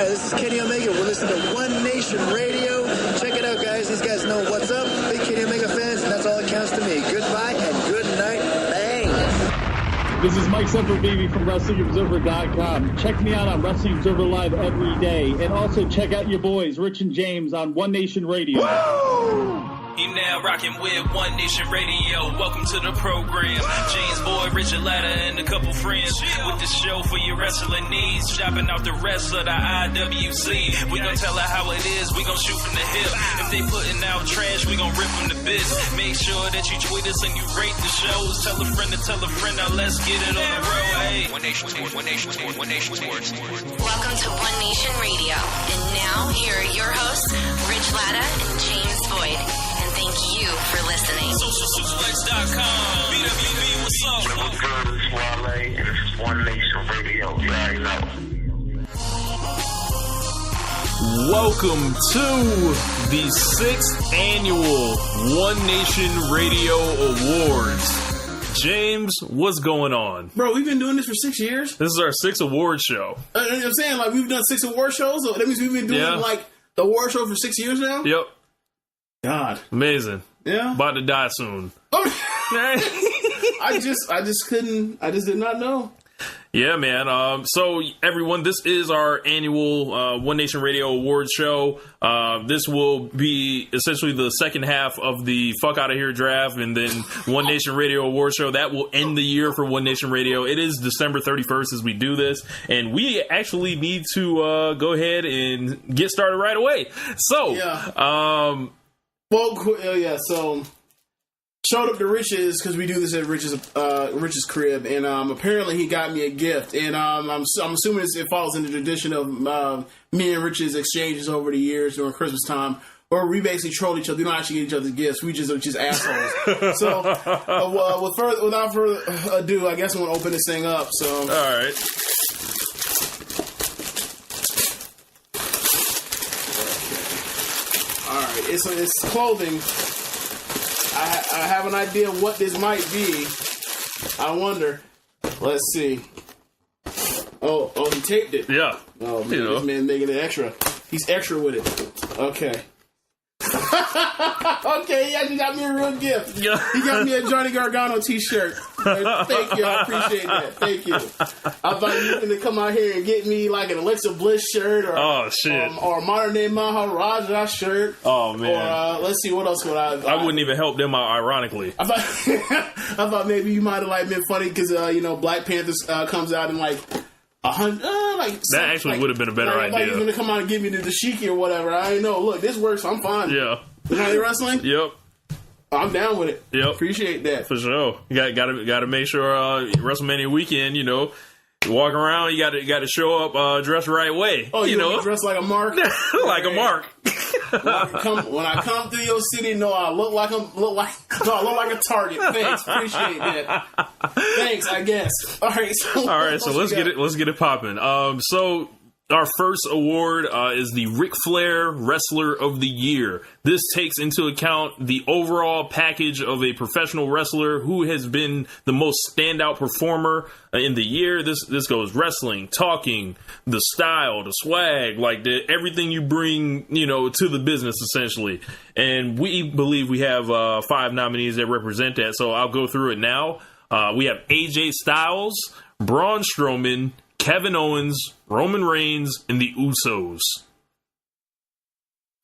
Hi, this is Kenny Omega. We're listening to One Nation Radio. Check it out, guys. These guys know what's up. Big Kenny Omega fans, and that's all that counts to me. Goodbye and good night. Bang. This is Mike Sempervive from WrestlingObserver.com. Check me out on Wrestling Observer Live every day. And also check out your boys, Rich and James, on One Nation Radio. Woo! You now rocking with One Nation Radio. Welcome to the program. James Boy, Richard Latta, and a couple friends with the show for your wrestling needs. Shopping out the wrestler, the IWC. We gon' tell her how it is. We gon' shoot from the hip. If they putting out trash, we gon' rip from the bits. Make sure that you tweet us and you rate the shows. Tell a friend to tell a friend. Now let's get it on the road. Hey, One Nation Sports. One Nation Sports. One Nation Sports. Welcome to One Nation Radio. And now here are your hosts, Rich Latta and James Boyd. Thank you for listening. SocialSuplex.com. BWB, what's up? What's good? It's Wale, and this is One Nation Radio. You already know. Welcome to the 6th annual One Nation Radio Awards. James, what's going on? Bro, we've been doing this for 6 years. This is our 6th award show. You know what I'm saying? Like, we've done 6 award shows. So that means we've been doing, like, the award show for 6 years now? Yep. God. Amazing. Yeah. About to die soon. I just did not know. Yeah, man. So everyone, this is our annual One Nation Radio Awards show. This will be essentially the second half of the Fuck Outta Here draft, and then One Nation Radio Awards show. That will end the year for One Nation Radio. It is December 31st as we do this, and we actually need to go ahead and get started right away. So, so showed up to Rich's because we do this at Rich's crib, and apparently he got me a gift, and I'm assuming it falls in the tradition of me and Rich's exchanges over the years during Christmas time, where we basically troll each other. We don't actually get each other's gifts. We just assholes. So without further ado, I guess I'm gonna open this thing up. So all right. It's clothing. I have an idea what this might be. I wonder. Let's see. Oh, he taped it. Yeah. Oh, man, this man making it extra. He's extra with it. Okay. Okay, he actually got me a real gift. He got me a Johnny Gargano t-shirt. Thank you, I appreciate that. Thank you. I thought you were going to come out here and get me like an Alexa Bliss shirt or or a Modern Day Maharaja shirt. Oh man. Or let's see, what else would I wouldn't even help them out, ironically. I thought maybe you might have like been funny because Black Panther comes out in like 100, that actually would have been a better idea. Like you're gonna come out and give me the dashiki or whatever. I ain't know. Look, this works. I'm fine. Yeah. You know wrestling? Yep. I'm down with it. Yep. Appreciate that. For sure. You got to make sure WrestleMania weekend, you walk around, you got to show up dressed the right way. Oh, you know, dressed like a mark. Like a mark. When I come through your city, I look like a target. Thanks, appreciate that. Thanks, I guess. All right, so let's get it popping. So our first award is the Ric Flair Wrestler of the Year. This takes into account the overall package of a professional wrestler who has been the most standout performer in the year. This goes wrestling, talking, the style, the swag, like everything you bring, to the business essentially. And we believe we have 5 nominees that represent that. So I'll go through it now. We have AJ Styles, Braun Strowman, Kevin Owens, Roman Reigns, and the Usos.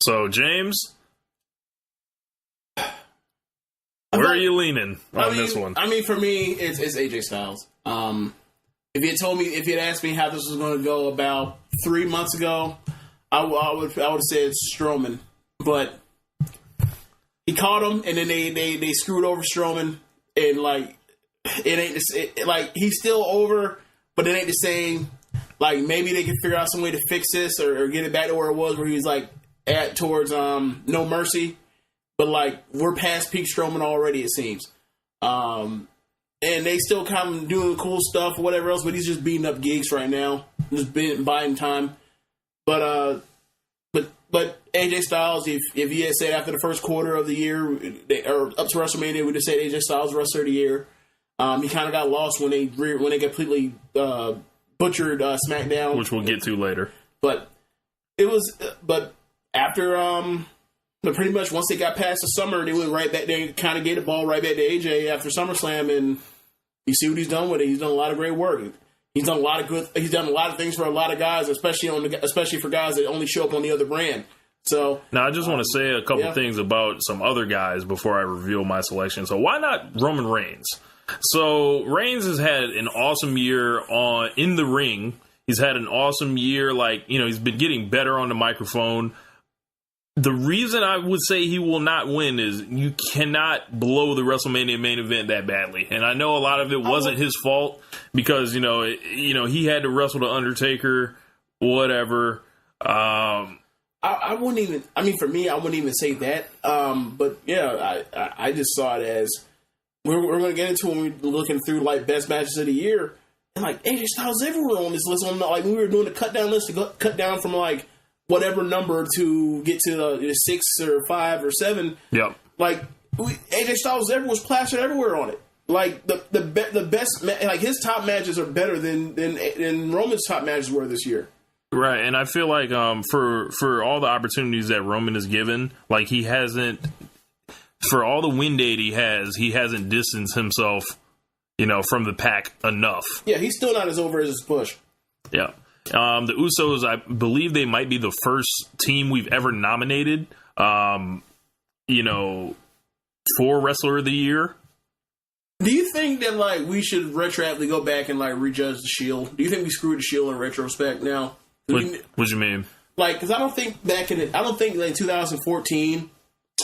So, James, where are you leaning on this one? I mean, for me, it's AJ Styles. If you had asked me how this was going to go about 3 months ago, I would have said Strowman. But he caught him, and then they screwed over Strowman, and he's still over. But it ain't the same. Like, maybe they can figure out some way to fix this or get it back to where it was, where he was towards No Mercy. But we're past peak Strowman already, it seems. And they still kind of doing cool stuff or whatever else, but he's just beating up gigs right now, just buying time. But AJ Styles, if he had said after the first quarter of the year or up to WrestleMania, we'd have said AJ Styles Wrestler of the Year. He kind of got lost when they completely butchered SmackDown, which we'll get to later. But It was, but after, but pretty much once they got past the summer, they went right back. They kind of gave the ball right back to AJ after SummerSlam, and you see what he's done with it. He's done a lot of great work. He's done a lot of good. He's done a lot of things for a lot of guys, especially for guys that only show up on the other brand. So now I just want to say a couple things about some other guys before I reveal my selection. So why not Roman Reigns? So Reigns has had an awesome year in the ring. He's had an awesome year. He's been getting better on the microphone. The reason I would say he will not win is you cannot blow the WrestleMania main event that badly. And I know a lot of it wasn't his fault because, he had to wrestle the Undertaker, whatever. I wouldn't even, for me, I wouldn't even say that. But yeah, I just saw it as we're going to get into when we're looking through best matches of the year. And AJ Styles everywhere on this list. When we were doing the cut down list to cut down from whatever number to get to the 6 or 5 or 7. Yep. AJ Styles was plastered everywhere on it. The best, his top matches are better than Roman's top matches were this year. Right, and I feel like for all the opportunities that Roman is given, he hasn't, for all the win date he hasn't distanced himself, from the pack enough. Yeah, he's still not as over as his push. Yeah. The Usos, I believe they might be the first team we've ever nominated, for Wrestler of the Year. Do you think that we should retroactively go back and rejudge the Shield? Do you think we screwed the Shield in retrospect now? What do you mean? Because I don't think I don't think 2014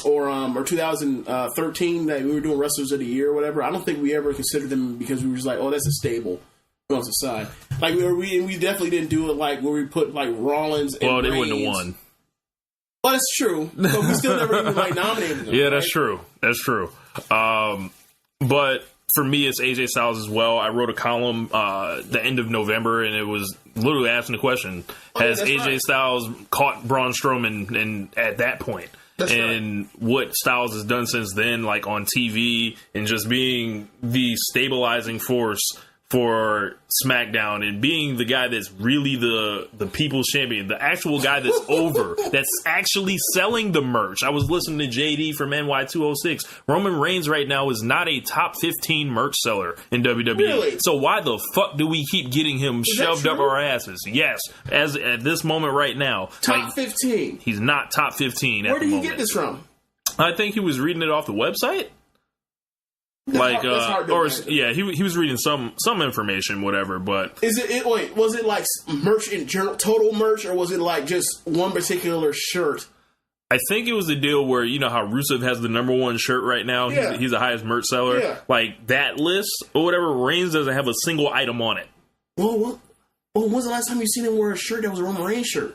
or 2013 that we were doing Wrestlers of the Year or whatever. I don't think we ever considered them because we were just that's a stable. On the side, we definitely didn't do it where we put Rollins. And well, they Reigns. wouldn't have won. Well, that's true, but we still never even nominated them. Yeah, that's true. That's true. But for me, it's AJ Styles as well. I wrote a column the end of November, and it was literally asking the question: has AJ Styles caught Braun Strowman? And at that point. That's and right. What Styles has done since then, on TV, and just being the stabilizing force for SmackDown and being the guy that's really the people's champion, the actual guy that's over, that's actually selling the merch. I was listening to JD from NY206. Roman Reigns right now is not a top 15 merch seller in WWE. Really? So why the fuck do we keep getting him shoved up our asses? Yes, as at this moment right now. Top 15? He's not top 15 at the moment. Where did he get this from? I think he was reading it off the website. He was reading some information, whatever. But was it merch in general, total merch, or was it just one particular shirt? I think it was the deal where how Rusev has the number one shirt right now. Yeah. He's the highest merch seller. Yeah. That list or whatever. Reigns doesn't have a single item on it. Well, when's the last time you seen him wear a shirt that was a Roman Reigns shirt?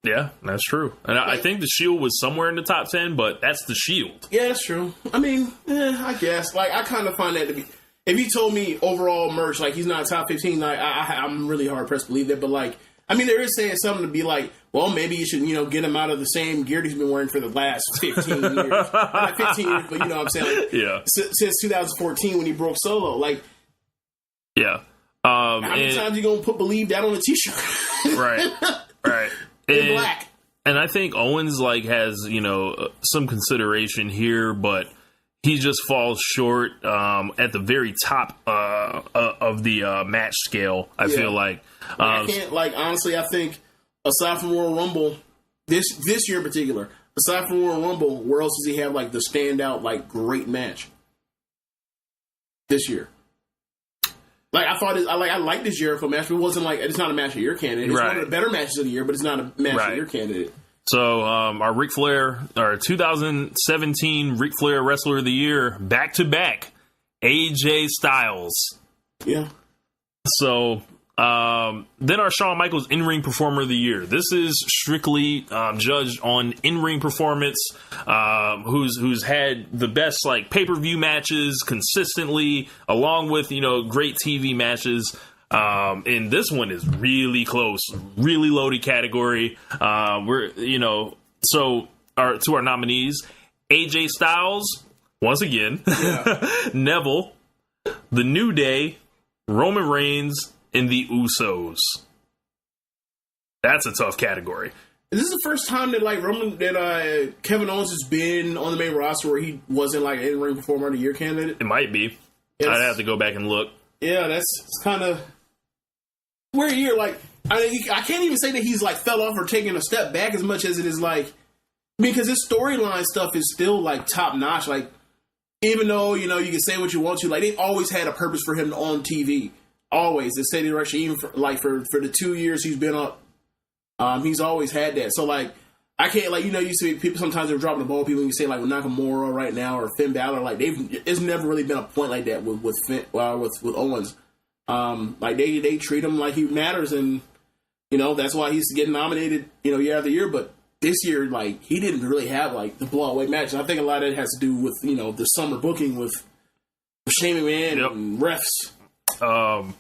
Yeah, that's true. And I think the Shield was somewhere in the top 10, but that's the Shield. Yeah, that's true. I guess. I kind of find that to be... If you told me overall merch, he's not top 15, I'm really hard-pressed to believe that. But, there is saying something to be well, maybe you should, get him out of the same gear he's been wearing for the last 15 years. Not 15 years, but you know what I'm saying? Yeah. Since 2014 when he broke Solo. Yeah. How many times you going to Believe that on a t-shirt? Right. In black. And I think Owens has some consideration here, but he just falls short at the very top of the match scale. I feel like I can't honestly. I think aside from Royal Rumble, this year in particular, aside from Royal Rumble, where else does he have the standout great match this year? I thought I liked this Jericho match, but it wasn't it's not a match of your candidate. It's one of the better matches of the year, but it's not a match of your candidate. So our 2017 Ric Flair Wrestler of the Year, back to back, AJ Styles. Yeah. So then our Shawn Michaels in-ring Performer of the Year. This is strictly judged on in-ring performance. Who's had the best pay-per-view matches consistently, along with great TV matches. And this one is really close, really loaded category. To our nominees, AJ Styles once again, Neville, The New Day, Roman Reigns, and the Usos. That's a tough category. is this the first time that Kevin Owens has been on the main roster where he wasn't like an in-ring performer of the year candidate? It might be. I'd have to go back and look. Yeah, it's kind of weird year. Like, I can't even say that he's like fell off or taken a step back as much as it is like, because his storyline stuff is still like top notch. Like, even though you can say what you want to, like they've always had a purpose for him on TV. Always, the steady direction. Even for the 2 years he's been up, he's always had that. So like, I can't you see people sometimes they're dropping the ball. People you say like with Nakamura right now or Finn Balor, like it's never really been a point like that with Owens. Like they treat him like he matters, and that's why he's getting nominated year after year. But this year, like, he didn't really have like the blow-away match. And I think a lot of it has to do with the summer booking with Shane McMahon and refs.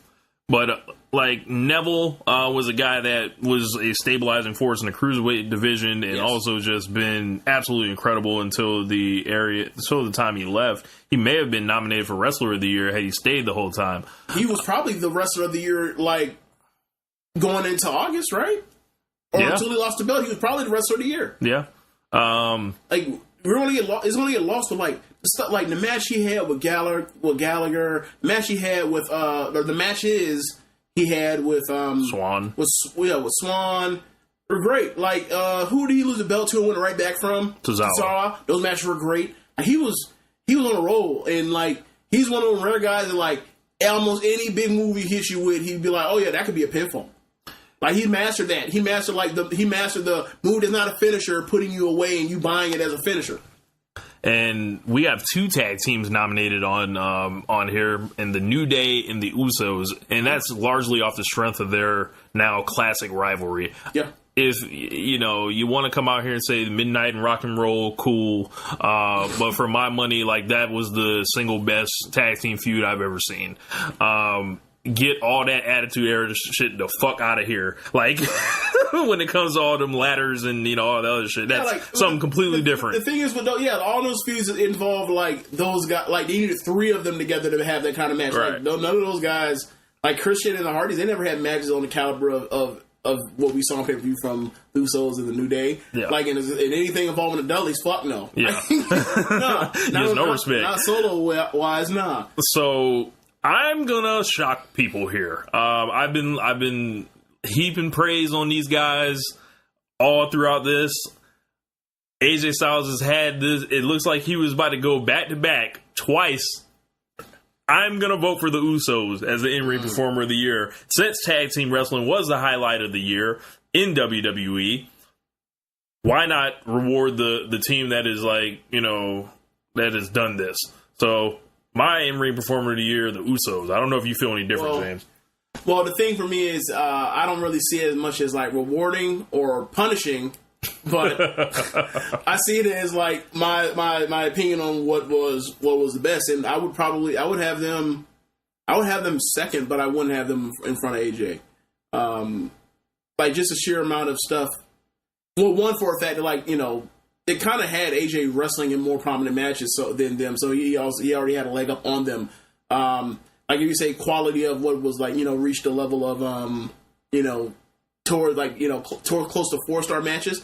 But like Neville was a guy that was a stabilizing force in the cruiserweight division, and also just been absolutely incredible until the time he left. He may have been nominated for Wrestler of the Year had he stayed the whole time. He was probably the Wrestler of the Year, like going into August, right? Or until he lost the belt, he was probably the Wrestler of the Year. Yeah. Like it's only a loss with like stuff like the match he had with Gallagher, the match he had with the matches he had with Swan. With Swan. Were great. Like who did he lose the belt to and win it right back from? Tozawa. Those matches were great. He was on a roll, and like he's one of those rare guys that like almost any big movie he hits you with, he'd be like, oh yeah, that could be a pinfall. Like he mastered that. He mastered the move that's not a finisher, putting you away and you buying it as a finisher. And we have 2 tag teams nominated on here, in the New Day and the Usos, and that's largely off the strength of their now classic rivalry. Yeah. If you want to come out here and say Midnight and Rock and Roll, cool, but for my money, like that was the single best tag team feud I've ever seen. Get all that attitude era shit the fuck out of here. Like, when it comes to all them ladders and, all the other shit, that's something completely different. The thing is, all those feuds involve, like, those guys, like, they needed 3 of them together to have that kind of match. Right. Like, none of those guys, like Christian and the Hardys, they never had matches on the caliber of what we saw on pay-per-view from Usos and the New Day. Yeah. Like, in anything involving the Dudleys, fuck no. Yeah. no respect. Not solo-wise, nah. So I'm gonna shock people here. I've been heaping praise on these guys all throughout this. AJ Styles has had this. It looks like he was about to go back to back twice. I'm gonna vote for the Usos as the in-ring performer of the year, since tag team wrestling was the highlight of the year in WWE. Why not reward the team that is that has done this? So my in-ring performer of the year, the Usos. I don't know if you feel any different, James. Well, the thing for me is I don't really see it as much as like rewarding or punishing, but I see it as like my opinion on what was the best, and I would have them second, but I wouldn't have them in front of AJ. Like just a sheer amount of stuff. Well, one for a fact that they kind of had AJ wrestling in more prominent matches than them, so he already had a leg up on them. Like if you say quality of what was reached a level of toward close to 4-star matches.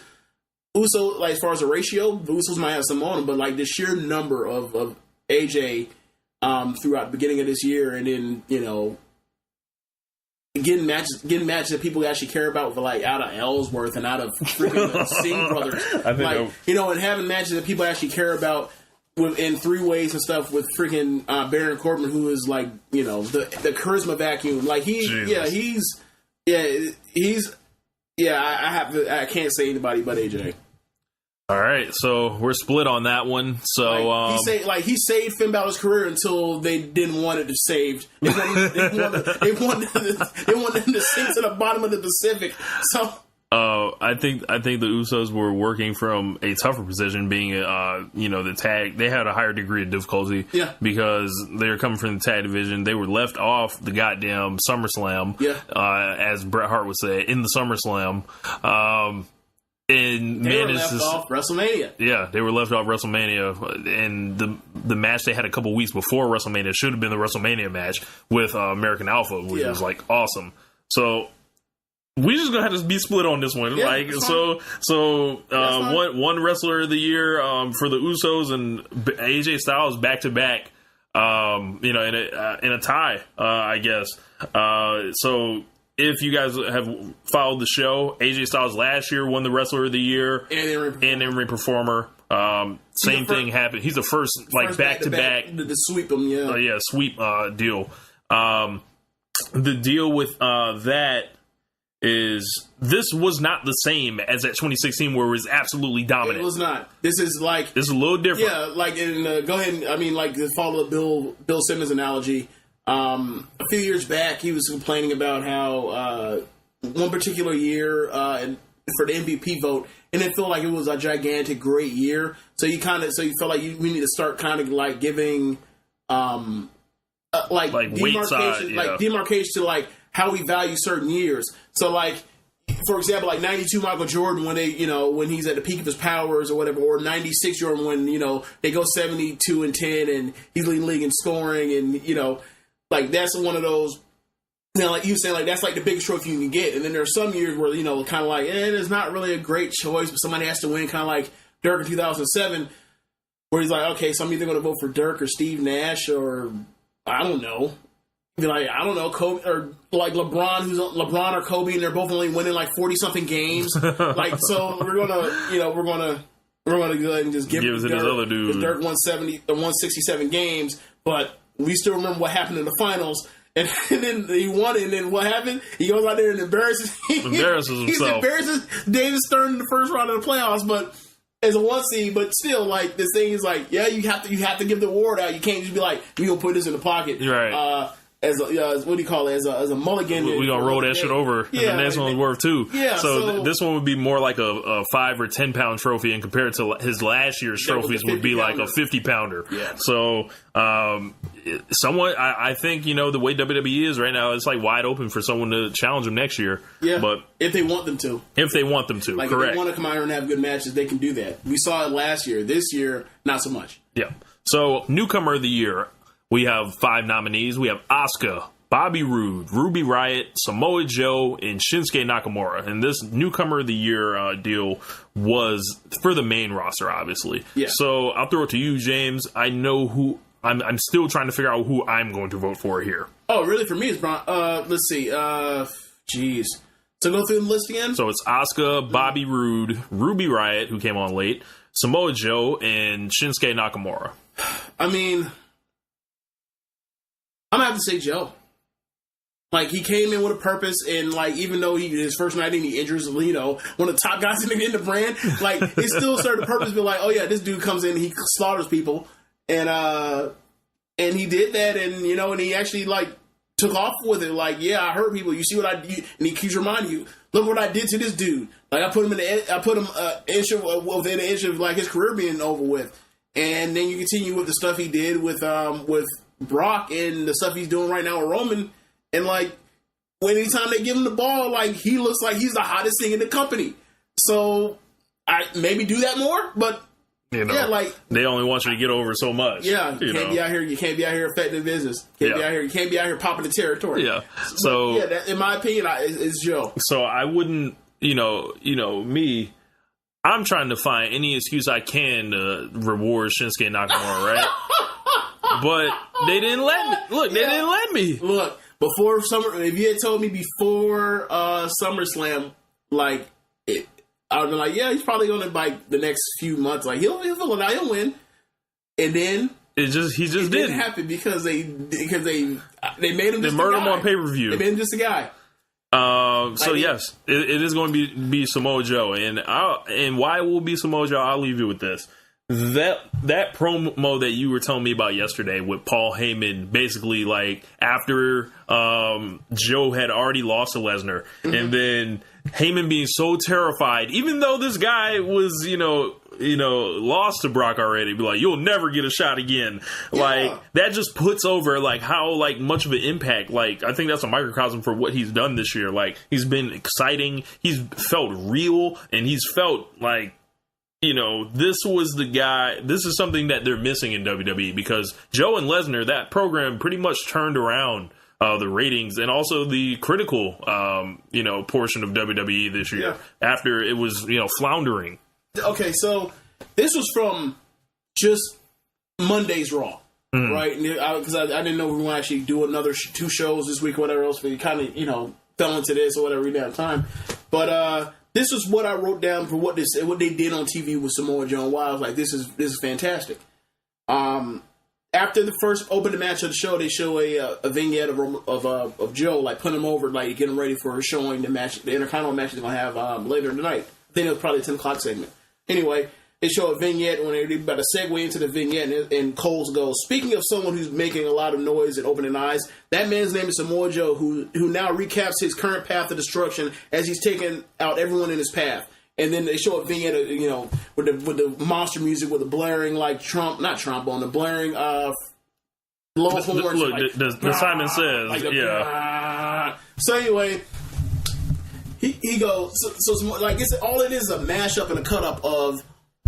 Uso, like as far as the ratio, the Usos might have some on them, but like the sheer number of AJ throughout the beginning of this year, and then getting matches that people actually care about, for like out of Ellsworth and out of freaking Singh brothers, and having matches that people actually care about in 3-ways and stuff with freaking Baron Corbin, who is like the charisma vacuum. Like I can't say anybody but AJ. All right, so we're split on that one. So he saved Finn Balor's career until they didn't want it to saved. They wanted him to sink to the bottom of the Pacific. So I think the Usos were working from a tougher position, being the tag. They had a higher degree of difficulty, because they were coming from the tag division. They were left off the goddamn SummerSlam, as Bret Hart would say, in the SummerSlam. And they were left off WrestleMania. Yeah, they were left off WrestleMania, and the match they had a couple weeks before WrestleMania should have been the WrestleMania match with American Alpha, which was like awesome. So We just gonna have to be split on this one. Yeah, one wrestler of the year for the Usos and AJ Styles back to back. In a tie, I guess. So if you guys have followed the show, AJ Styles last year won the Wrestler of the Year and in-ring performer. Same thing happened. He's the first back to back to sweep them. Sweep deal. The deal with that is this was not the same as at 2016 where it was absolutely dominant. It was not. This is a little different. Yeah, go ahead. To follow the Bill Simmons analogy. A few years back, he was complaining about how one particular year for the MVP vote, and it felt like it was a gigantic, great year. So you felt like we need to start kind of giving demarcation to how we value certain years. So for example, 92 Michael Jordan when when he's at the peak of his powers or whatever, or 96 Jordan when they go 72-10 and he's leading the league in scoring, and that's one of those. Like you saying, that's the biggest trophy you can get. And then there are some years where kind of it's not really a great choice, but somebody has to win, kind of like Dirk in 2007, where he's okay, so I'm either going to vote for Dirk or Steve Nash or I don't know. Kobe or LeBron or Kobe, and they're both only winning 40-something games. So we're gonna go ahead and just give it to this other dude. Dirk won 167 games, but we still remember what happened in the finals. And then he won it, and then what happened? He goes out there and embarrasses himself. He embarrasses David Stern in the first round of the playoffs, but as a 1 seed, but still, this thing is you have to give the award out. You can't just be we gonna put this in the pocket, right? As what do you call it? As a mulligan. We gonna roll that shit over. Yeah, and the next one's worth 2. Yeah. So this one would be more like a 5 or 10 pound trophy, and compared to his last year's trophies would be like a 50 pounder. Yeah. So someone, I think the way WWE is right now, it's wide open for someone to challenge them next year. Yeah. But if they want them to. If they want them to, correct. If they want to come out here and have good matches, they can do that. We saw it last year. This year, not so much. Yeah. So Newcomer of the Year. We have 5 nominees. We have Asuka, Bobby Roode, Ruby Riott, Samoa Joe, and Shinsuke Nakamura. And this Newcomer of the Year deal was for the main roster, obviously. Yeah. So I'll throw it to you, James. I know who I'm still trying to figure out who I'm going to vote for here. Oh, really? For me, it's Braun. Let's see. Jeez. So go through the list again. So it's Asuka, Bobby Roode, Ruby Riott, who came on late, Samoa Joe, and Shinsuke Nakamura. I'm going to have to say Joe. He came in with a purpose, and, even though his first night, any injuries, one of the top guys in the brand, it still served a purpose, but oh, yeah, this dude comes in, and he slaughters people, and he did that, and, and he actually, took off with it, yeah, I hurt people, you see what I did, and he keeps reminding you, look what I did to this dude, I put him within an inch of, his career being over with, and then you continue with the stuff he did with Brock and the stuff he's doing right now with Roman, and anytime they give him the ball, he looks like he's the hottest thing in the company. So I maybe do that more, but they only want you to get over so much. Yeah, you can't be out here. You can't be out here affecting business. You can't be out here popping the territory. Yeah. So that, in my opinion, it's Joe. So I wouldn't, me. I'm trying to find any excuse I can to reward Shinsuke Nakamura, right? But they didn't let me. Look, they didn't let me. Look, before if you had told me before SummerSlam, I would have been yeah, he's probably going to the next few months. He'll win, and then he just didn't happen because they made him. They murdered him on pay-per-view. They made him just a guy. So yes, it is going to be Samoa Joe, and why it will be Samoa Joe, I'll leave you with this. That promo that you were telling me about yesterday with Paul Heyman, basically after Joe had already lost to Lesnar, and then Heyman being so terrified, even though this guy was lost to Brock already, be you'll never get a shot again. Yeah. That just puts over how much of an impact. I think that's a microcosm for what he's done this year. He's been exciting, he's felt real, and he's felt this was the guy. This is something that they're missing in WWE, because Joe and Lesnar, that program pretty much turned around the ratings and also the critical, portion of WWE this year after it was, floundering. Okay, so this was from just Monday's Raw, right? Because I didn't know we were going to actually do another 2 shows this week or whatever else. We kind of, fell into this or whatever we didn't have time. But this is what I wrote down for what they did on TV with Samoa Joe and why I was like, this is fantastic. After the first opening match of the show, they show a vignette of Joe, like putting him over, like getting ready for showing the match, the Intercontinental match they're going to have later tonight. I think it was probably a 10 o'clock segment. Anyway, they show a vignette when they're about to segue into the vignette, and Coles goes, speaking of someone who's making a lot of noise and opening eyes, that man's name is Samoa Joe, who now recaps his current path of destruction as he's taking out everyone in his path. And then they show a vignette, with the monster music, with the blaring like the blaring blow horns. Look, like, the Simon Says, like So anyway, he goes. So like it's all it is a mashup and a cut up of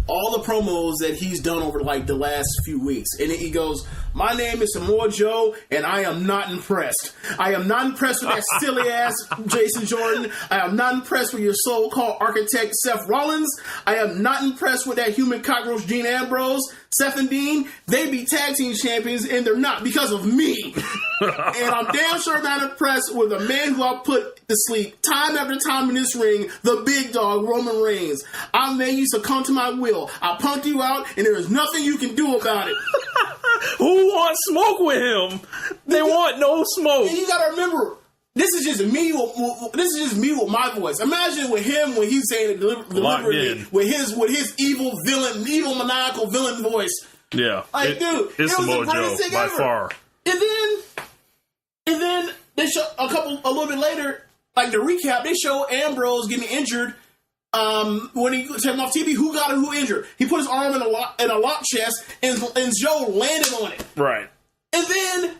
all the promos that he's done over like the last few weeks. And he goes, my name is Samoa Joe, and I am not impressed. I am not impressed with that silly ass Jason Jordan. I am not impressed with your so-called architect Seth Rollins. I am not impressed with that human cockroach Dean Ambrose. Seth and Dean, they be tag team champions, and they're not because of me. And I'm damn sure not impressed with a man who I put to sleep time after time in this ring, the big dog, Roman Reigns. I made you succumb to my will. I punked you out, and there is nothing you can do about it. Who wants smoke with him? They want no smoke. And you gotta remember, this is just me with my voice. Imagine with him when he's saying it deliberately with his evil maniacal villain voice. Yeah, like dude, it's Samoa Joe by far. And then they show a little bit later, like the recap. They show Ambrose getting injured. When he took him off TV, who injured? He put his arm in a lock chest, and Joe landed on it. Right. And then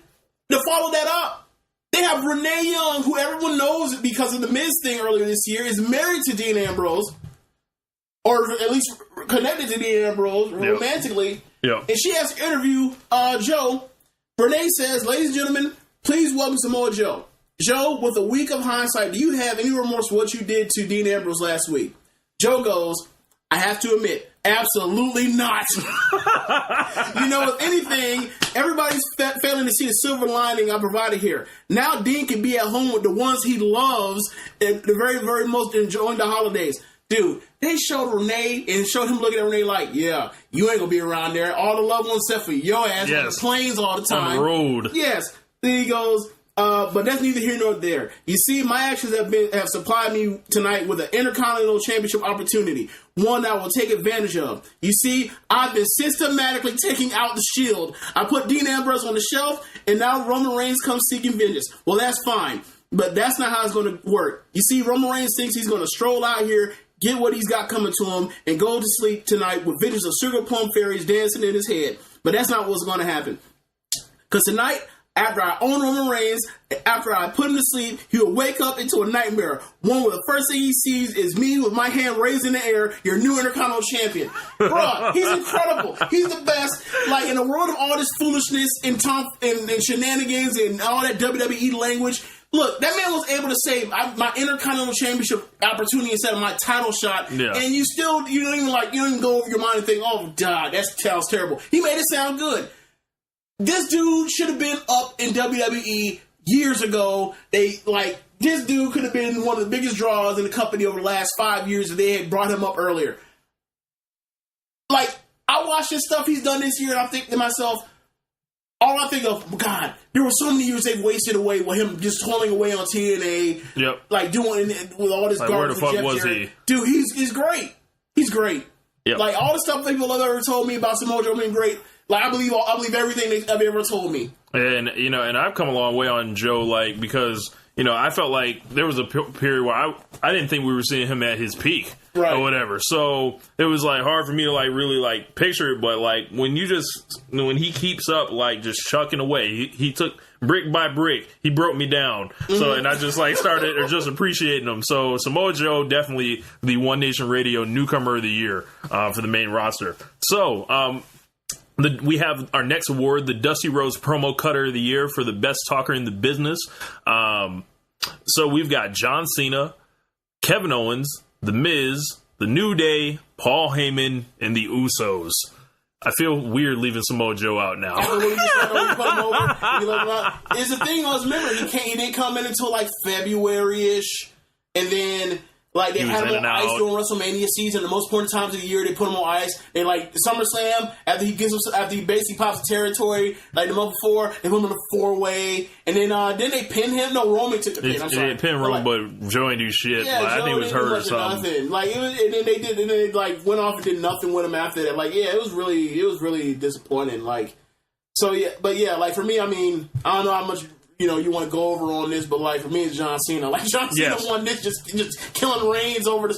to follow that up, they have Renee Young, who everyone knows because of the Miz thing earlier this year, is married to Dean Ambrose, or at least connected to Dean Ambrose romantically. Yep. And she has to interview Joe. Renee says, "Ladies and gentlemen, please welcome Samoa Joe. Joe, with a week of hindsight, do you have any remorse for what you did to Dean Ambrose last week?" Joe goes, "I have to admit, absolutely not." If anything, everybody's failing to see the silver lining I provided here. Now Dean can be at home with the ones he loves and the very, very most enjoying the holidays. Dude, they showed Renee and showed him looking at Renee like, yeah, you ain't going to be around there. All the loved ones except for your ass on the planes all the time. On the road. Yes. Then he goes, but that's neither here nor there. You see, my actions have supplied me tonight with an Intercontinental Championship opportunity, one that I will take advantage of. You see, I've been systematically taking out the Shield. I put Dean Ambrose on the shelf, and now Roman Reigns comes seeking vengeance. Well, that's fine, but that's not how it's going to work. You see, Roman Reigns thinks he's going to stroll out here, get what he's got coming to him, and go to sleep tonight with visions of sugar plum fairies dancing in his head. But that's not what's going to happen. Because tonight, after I own Roman Reigns, after I put him to sleep, he'll wake up into a nightmare. One where the first thing he sees is me with my hand raised in the air, your new Intercontinental Champion. Bruh, he's incredible. He's the best. Like, in a world of all this foolishness and shenanigans and all that WWE language, look, that man was able to save my Intercontinental Championship opportunity instead of my title shot. Yeah. And you don't even go over your mind and think, oh, God, that sounds terrible. He made it sound good. This dude should have been up in WWE years ago. This dude could have been one of the biggest draws in the company over the last 5 years if they had brought him up earlier. Like, I watch this stuff he's done this year, and I think to myself, all I think of, God, there were so many years they've wasted away with him just toiling away on TNA. Yep. Like, doing with all this garbage. Where the fuck was he? Dude, he's great. He's great. Yep. Like, all the stuff people have ever told me about Samoa Joe being great, like, I believe everything they've ever told me. And, and I've come a long way on Joe, because, I felt like there was a period where I didn't think we were seeing him at his peak. Right. Or whatever. So it was hard for me to really picture it, but when he keeps up just chucking away, he took brick by brick, he broke me down. Mm-hmm. So and I just started just appreciating him. So Samoa Joe, definitely the One Nation Radio Newcomer of the Year for the main roster. So We have our next award, the Dusty Rhodes Promo Cutter of the Year for the best talker in the business. So we've got John Cena, Kevin Owens, The Miz, The New Day, Paul Heyman, and the Usos. I feel weird leaving Samoa Joe out now. Is the thing I was remember he didn't come in until like February-ish, and then like they had him on ice during WrestleMania season. The most important times of the year, they put him on ice. They like SummerSlam after he basically pops the territory. Like the month before, they put him in a 4-way, and then they pin him. No, Roman took the pin. I'm sorry, they pin Roman, but Joe ain't do shit. Yeah, I think he was hurt or something. Nothing. Like and then they like went off and did nothing with him after that. Like it was really disappointing. Like so yeah, but yeah, like for me, I mean, I don't know how much. You want to go over on this, but like for me, it's John Cena. Like John Cena won this, just killing Reigns over the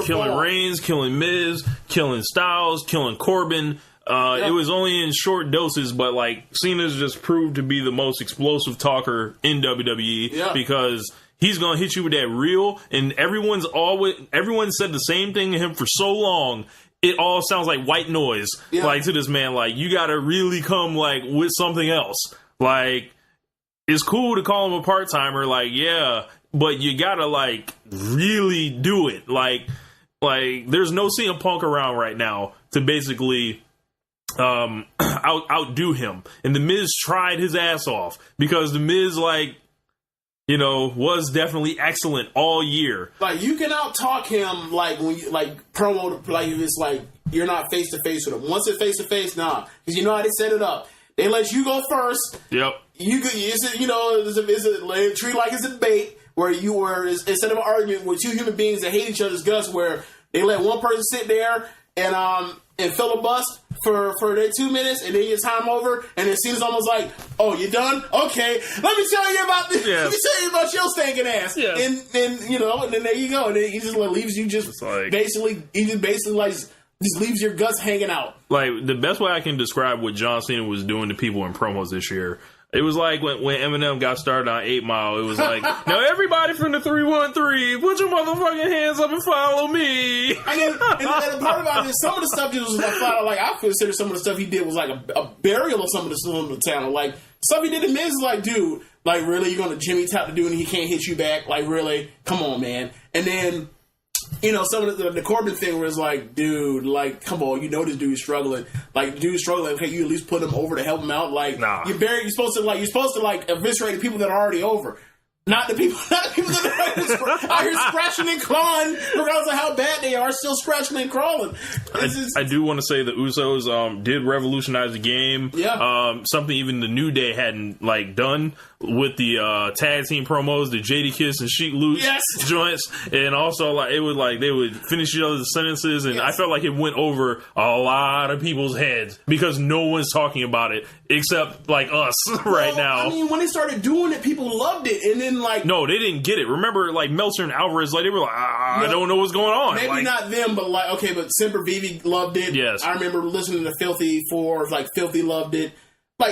killing ball. Reigns, killing Miz, killing Styles, killing Corbin. It was only in short doses, but like Cena's just proved to be the most explosive talker in WWE because he's gonna hit you with that reel, and everyone said the same thing to him for so long. It all sounds like white noise, like to this man. Like you got to really come like with something else, like. It's cool to call him a part-timer, like, yeah, but you gotta, like, really do it. Like, there's no CM Punk around right now to basically outdo him. And The Miz tried his ass off because The Miz, like, was definitely excellent all year. Like, you can out-talk him, like, when you, like, promo, like, if it's, like, you're not face-to-face with him. Once it's face-to-face, nah. Because you know how they set it up. They let you go first. Yep. It's a treat like it's a debate where instead of an argument with two human beings that hate each other's guts, where they let one person sit there and filibust for their 2 minutes, and then your time over, and it seems almost like, oh, you done? Okay, let me tell you about this. Let me tell you about your stinking ass. Yeah. And then there you go. And then he just leaves you just basically just leaves your guts hanging out. Like, the best way I can describe what John Cena was doing to people in promos this year, it was like when Eminem got started on 8 Mile, it was like, now everybody from the 313, put your motherfucking hands up and follow me. And the part about this, some of the stuff just was like I consider some of the stuff he did was like a burial of some of the talent. Like, stuff he did to Miz is like, dude, like, really, you're going to Jimmy tap the dude and he can't hit you back? Like, really? Come on, man. And then... some of the Corbin thing was like, dude, like, come on, this dude's struggling. Like, the dude's struggling. Okay, you at least put him over to help him out. Like, you're supposed to eviscerate the people that are already over. Not the people that are out here scratching and clawing, regardless of how bad they are, still scratching and crawling. I do want to say the Usos did revolutionize the game. Yeah. Something even the New Day hadn't done with the tag team promos, the JD Kiss and Sheet Loose joints, and also they would finish each other's sentences, and I felt like it went over a lot of people's heads because no one's talking about it except us right now. I mean, when they started doing it, people loved it, and then no, they didn't get it. Remember, Meltzer and Alvarez, they were like, I don't know what's going on. Maybe not them, but but Semper Vivi loved it. Yes, I remember listening to Filthy Filthy loved it. Bro,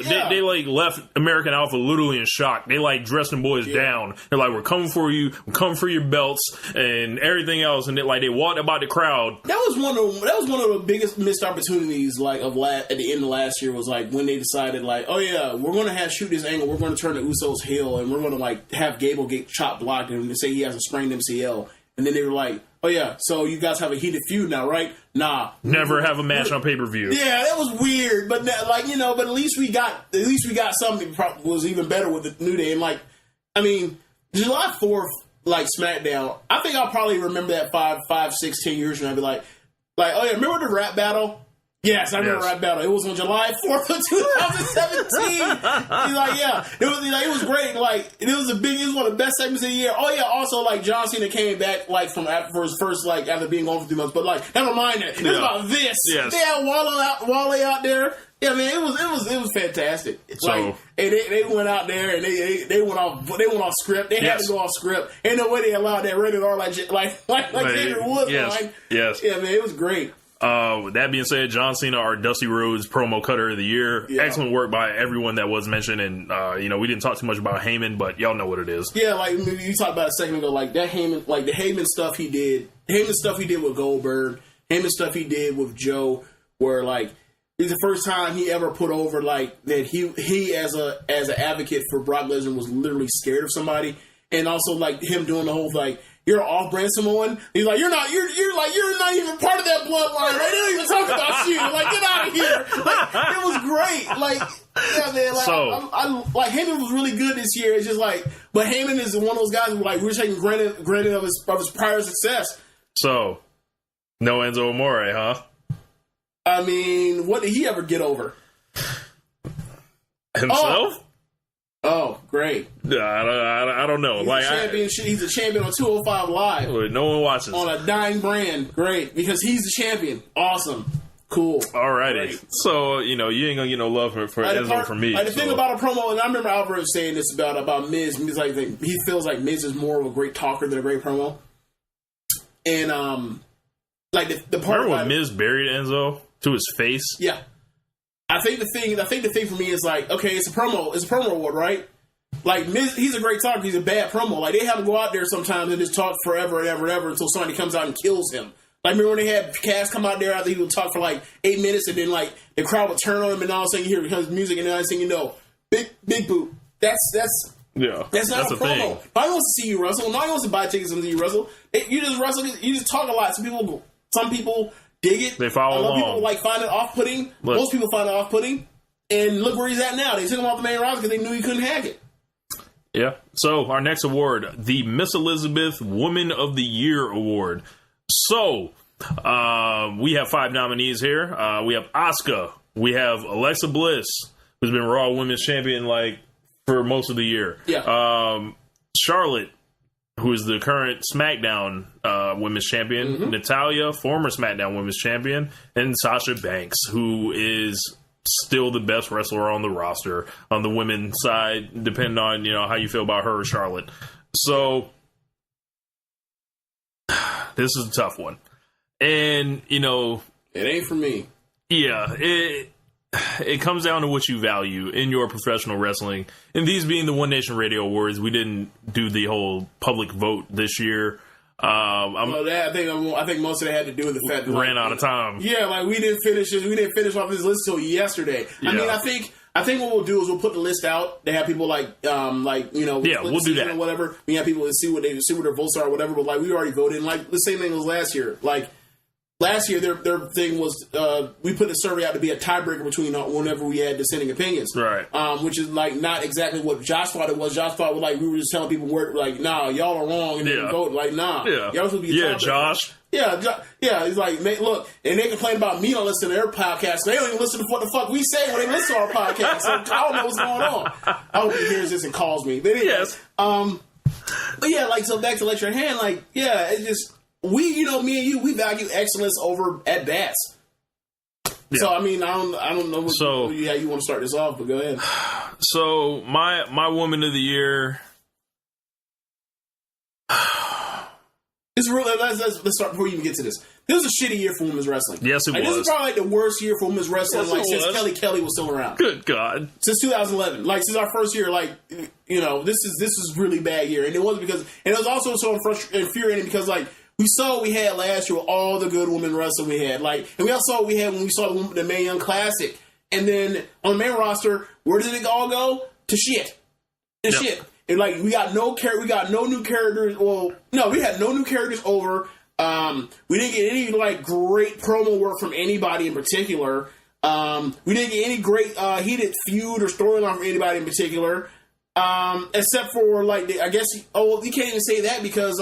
they left American Alpha literally in shock. They dressed them boys down. They're like, we're coming for you. We're coming for your belts and everything else. And they walked about the crowd. That was one of the biggest missed opportunities at the end of last year was when they decided oh yeah, we're going to shoot this angle. We're going to turn the Usos heel and we're going to have Gable get chop blocked and say he has a sprained MCL. And then they were like, oh yeah, so you guys have a heated feud now, right? Nah, never have a match on pay-per-view. Yeah, that was weird, but but at least we got something that was even better with the New Day. And July 4th, SmackDown. I think I'll probably remember that 5, 6, 10 years from now. I'll be like, oh yeah, remember the rap battle? Yes, I remember rap battle. It was on July 4th of 2017. Yeah, it was great. It was one of the best segments of the year. Oh yeah, also John Cena came back for his first after being gone for 3 months. But never mind that. It was about this. Yes. They had Wale out there. Yeah, man, it was fantastic. And they went out there and they went off script. They had to go off script. Ain't no way they allowed that rated R like Xavier Woods. Yes. Yeah, man, it was great. With that being said, John Cena, our Dusty Rhodes promo cutter of the year. Yeah. Excellent work by everyone that was mentioned. And, we didn't talk too much about Heyman, but y'all know what it is. Yeah, you talked about a second ago, that Heyman, the Heyman stuff he did with Goldberg, Heyman stuff he did with Joe, where, It's the first time he ever put over like that. He as an advocate for Brock Lesnar was literally scared of somebody, and also like him doing the whole like you're an off-brand Samoan. He's like you're not even part of that bloodline. Right? They don't even talk about you. Like get out of here. Like it was great. Like yeah, man. Like I like Heyman was really good this year. It's just like, but Heyman is one of those guys who like we're taking granted of his prior success. So no Enzo Amore, huh? I mean, what did he ever get over? Himself? Oh, great. I don't know. He's a champion on 205 Live. No one watches. On a dying brand. Great. Because he's the champion. Awesome. Cool. Alrighty. Great. So, you ain't gonna get no love for Enzo from me. The thing about a promo, and I remember Alvarez saying this about Miz. Miz like he feels like Miz is more of a great talker than a great promo. And like the part remember when Miz buried Enzo to his face? Yeah. I think the thing for me is like, okay, it's a promo award, right? Like Miz, he's a great talker, he's a bad promo. Like they have him go out there sometimes and just talk forever and ever and ever until somebody comes out and kills him. Like remember when they had Cass come out there after he would talk for like 8 minutes and then like the crowd would turn on him and all of a sudden you hear his music and then all of a sudden you know, big boot. That's not a promo. Thing. Nobody wants to see you wrestle. Nobody wants to buy tickets and see you wrestle. You just wrestle. You just talk a lot. Some people dig it. They follow along. People like find it off-putting. Most people find it off-putting. And look where he's at now. They took him off the main roster because they knew he couldn't hack it. Yeah. So our next award, the Miss Elizabeth Woman of the Year Award. So we have 5 nominees here. We have Asuka. We have Alexa Bliss, who's been Raw Women's Champion like for most of the year. Yeah. Charlotte, who is the current SmackDown Women's Champion. Mm-hmm. Natalya, former SmackDown Women's Champion. And Sasha Banks, who is still the best wrestler on the roster on the women's side, depending on, how you feel about her or Charlotte. So, this is a tough one. And, it ain't for me. Yeah, it comes down to what you value in your professional wrestling. And these being the One Nation Radio Awards, we didn't do the whole public vote this year. I think most of it had to do with the fact that ran out of time. Yeah, like we didn't finish off this list till yesterday. Yeah. I mean, I think what we'll do is we'll put the list out. They have people we'll do that or whatever. We have people to see what their votes are or whatever. But like we already voted. And like the same thing was last year. Like last year, their thing was we put the survey out to be a tiebreaker between whenever we had dissenting opinions, right? Which is like not exactly what Josh thought it was. Josh thought like we were just telling people nah, y'all are wrong, and then vote like nah, y'all supposed to be a tiebreaker. Josh. Yeah. He's like, look, and they complain about me not listening to their podcast. They don't even listen to what the fuck we say when they listen to our podcast. So I don't know what's going on. I hope he hears this and calls me. But anyway, yes. But yeah, like so back to Let Your Hand, like it's just. Me and you, we value excellence over at bats. Yeah. So I mean, I don't know how you want to start this off, but go ahead. So my Woman of the Year. It's really let's start before you even get to this. This was a shitty year for women's wrestling. Yes, it was. This is probably like the worst year for women's wrestling since Kelly was still around. Good God, since 2011, like since our first year, like this is really bad year, and it wasn't because, and it was also so infuriating because like. We saw what we had last year with all the good women wrestling we had. Like, and we also saw what we had when we saw the Mae Young Classic. And then on the main roster, where did it all go? To shit. Shit. And like we got no new characters. Well, no, we had no new characters over. We didn't get any like great promo work from anybody in particular. We didn't get any great heated feud or storyline from anybody in particular. Except for like I guess you can't even say that because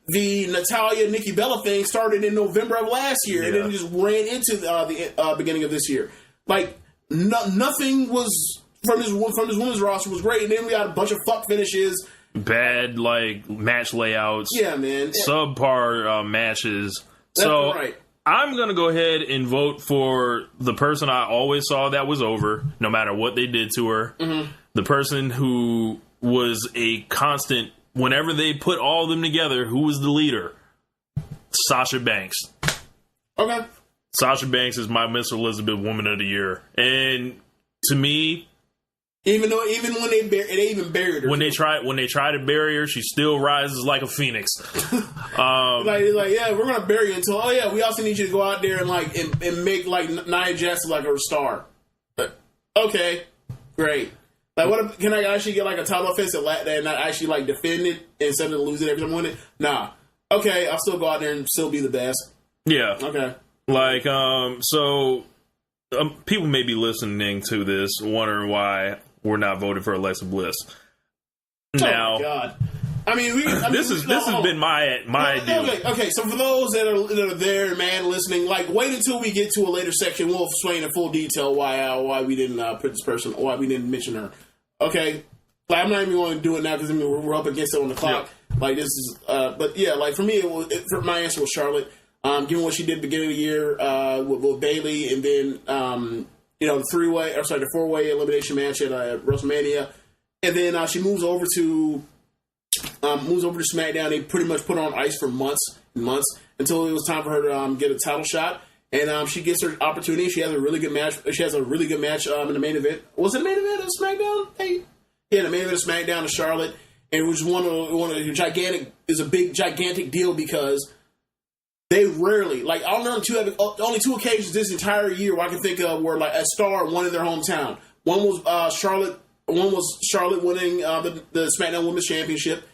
the Natalya Nikki Bella thing started in November of last year and then just ran into the beginning of this year. Like nothing was from this women's roster was great, and then we got a bunch of fuck finishes, bad like match layouts, man, subpar matches. That's so right. I'm gonna go ahead and vote for the person I always saw that was over, no matter what they did to her. Mm-hmm. The person who was a constant. Whenever they put all of them together, who was the leader? Sasha Banks. Okay. Sasha Banks is my Miss Elizabeth Woman of the Year. And to me, Even when they buried her. When they try to bury her, she still rises like a phoenix. Yeah, we're gonna bury you until we also need you to go out there and make like Nia Jax like a star. Okay, great. Like, what can I actually get like a title offense and not actually like defend it instead of losing every time I win it? Nah. Okay, I'll still go out there and still be the best. Yeah. Okay. Like, people may be listening to this wondering why we're not voting for Alexa Bliss. Now, oh my God. I mean, this has been my deal. Okay. So for those that are there, man, listening, like, wait until we get to a later section. We'll explain in full detail why we didn't put this person, why we didn't mention her. Okay, like, I'm not even going to do it now because we're up against it on the clock. Yeah. Like, this is, but yeah, like for me, my answer was Charlotte. Given what she did at the beginning of the year with Bayley, and then the four-way elimination match at WrestleMania, and then she moves over to SmackDown. They pretty much put her on ice for months and months until it was time for her to get a title shot. And she gets her opportunity. She has a really good match. She has a really good match in the main event. Was it the main event of SmackDown? Yeah, the main event of SmackDown to Charlotte. And it was one of the gigantic. Is a big gigantic deal because they rarely, like, I don't know, only two occasions this entire year where I can think of where like a star won in their hometown. One was Charlotte. One was Charlotte winning the SmackDown Women's Championship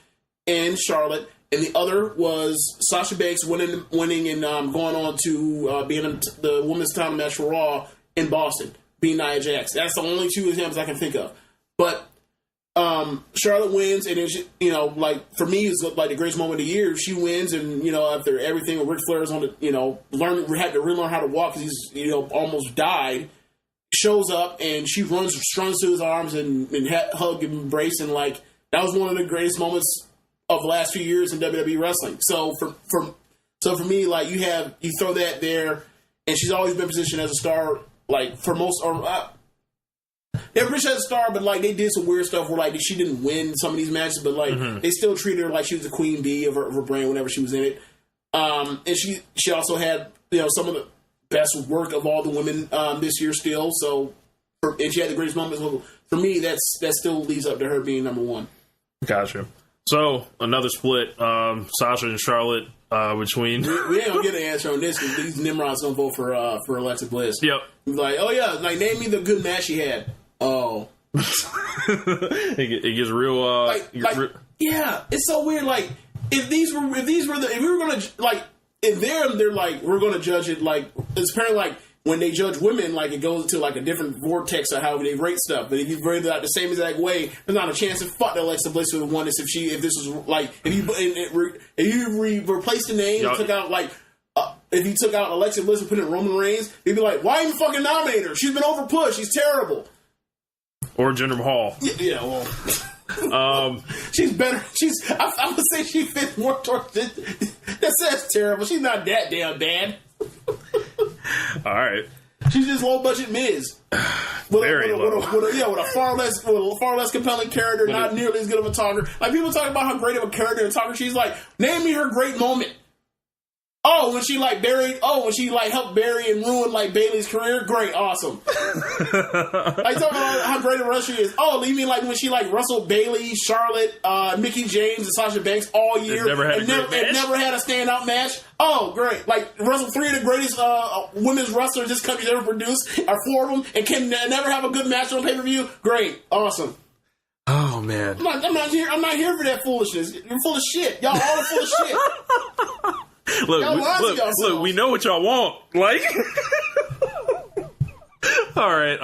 in Charlotte, and the other was Sasha Banks winning and going on to being in the women's title match for Raw in Boston, being Nia Jax. That's the only two examples I can think of. But Charlotte wins, and it's, like, for me, it's like the greatest moment of the year. She wins, and after everything, Ric Flair's on the had to relearn how to walk because he's almost died. Shows up and she runs to his arms and hug and embrace, and like that was one of the greatest moments of the last few years in WWE wrestling. So for me, like, you throw that there, and she's always been positioned as a star. Like, for most, they're positioned as a star, but like they did some weird stuff where like she didn't win some of these matches, but like they still treated her like she was the queen bee of her brand whenever she was in it. And she also had some of the best work of all the women this year still. So, and she had the greatest moments. For me, that still leads up to her being number one. Gotcha. So, another split, Sasha and Charlotte between... We ain't gonna get an answer on this because these Nimrods don't vote for Alexa Bliss. Yep. Like, oh yeah, like, name me the good match she had. Oh. it gets real... yeah, it's so weird. Like, if we were gonna, like, in they're like, we're gonna judge it, like, it's apparently like, when they judge women, like, it goes into like a different vortex of how they rate stuff. But if you rate it out the same exact way, there's not a chance to fuck that Alexa Bliss would have won this if this was like, if you replaced the name and took out like, if you took out Alexa Bliss and put in Roman Reigns, you'd be like, why even fucking nominate her? She's been overpushed. She's terrible. Or Jinder Mahal. Yeah, well, she's better. I would say she fits more towards this. That's terrible. She's not that damn bad. All right. She's just low budget Miz. With a far less compelling character, not nearly as good of a talker. Like, people talk about how great of a character and talker she's. Like, name me her great moment. When she helped bury and ruin like Bayley's career. Great, awesome. Like, talking about how great a wrestler she is. You mean like when she like wrestled Bayley, Charlotte, Mickie James, and Sasha Banks all year, never had a standout match? Oh, great! Like, wrestled 3 of the greatest women's wrestlers this country's ever produced, or 4 of them, and can never have a good match on pay-per-view. Great, awesome. Oh man, I'm not here for that foolishness. You're full of shit. Y'all all are full of shit. Look, we know what y'all want. Like, all right.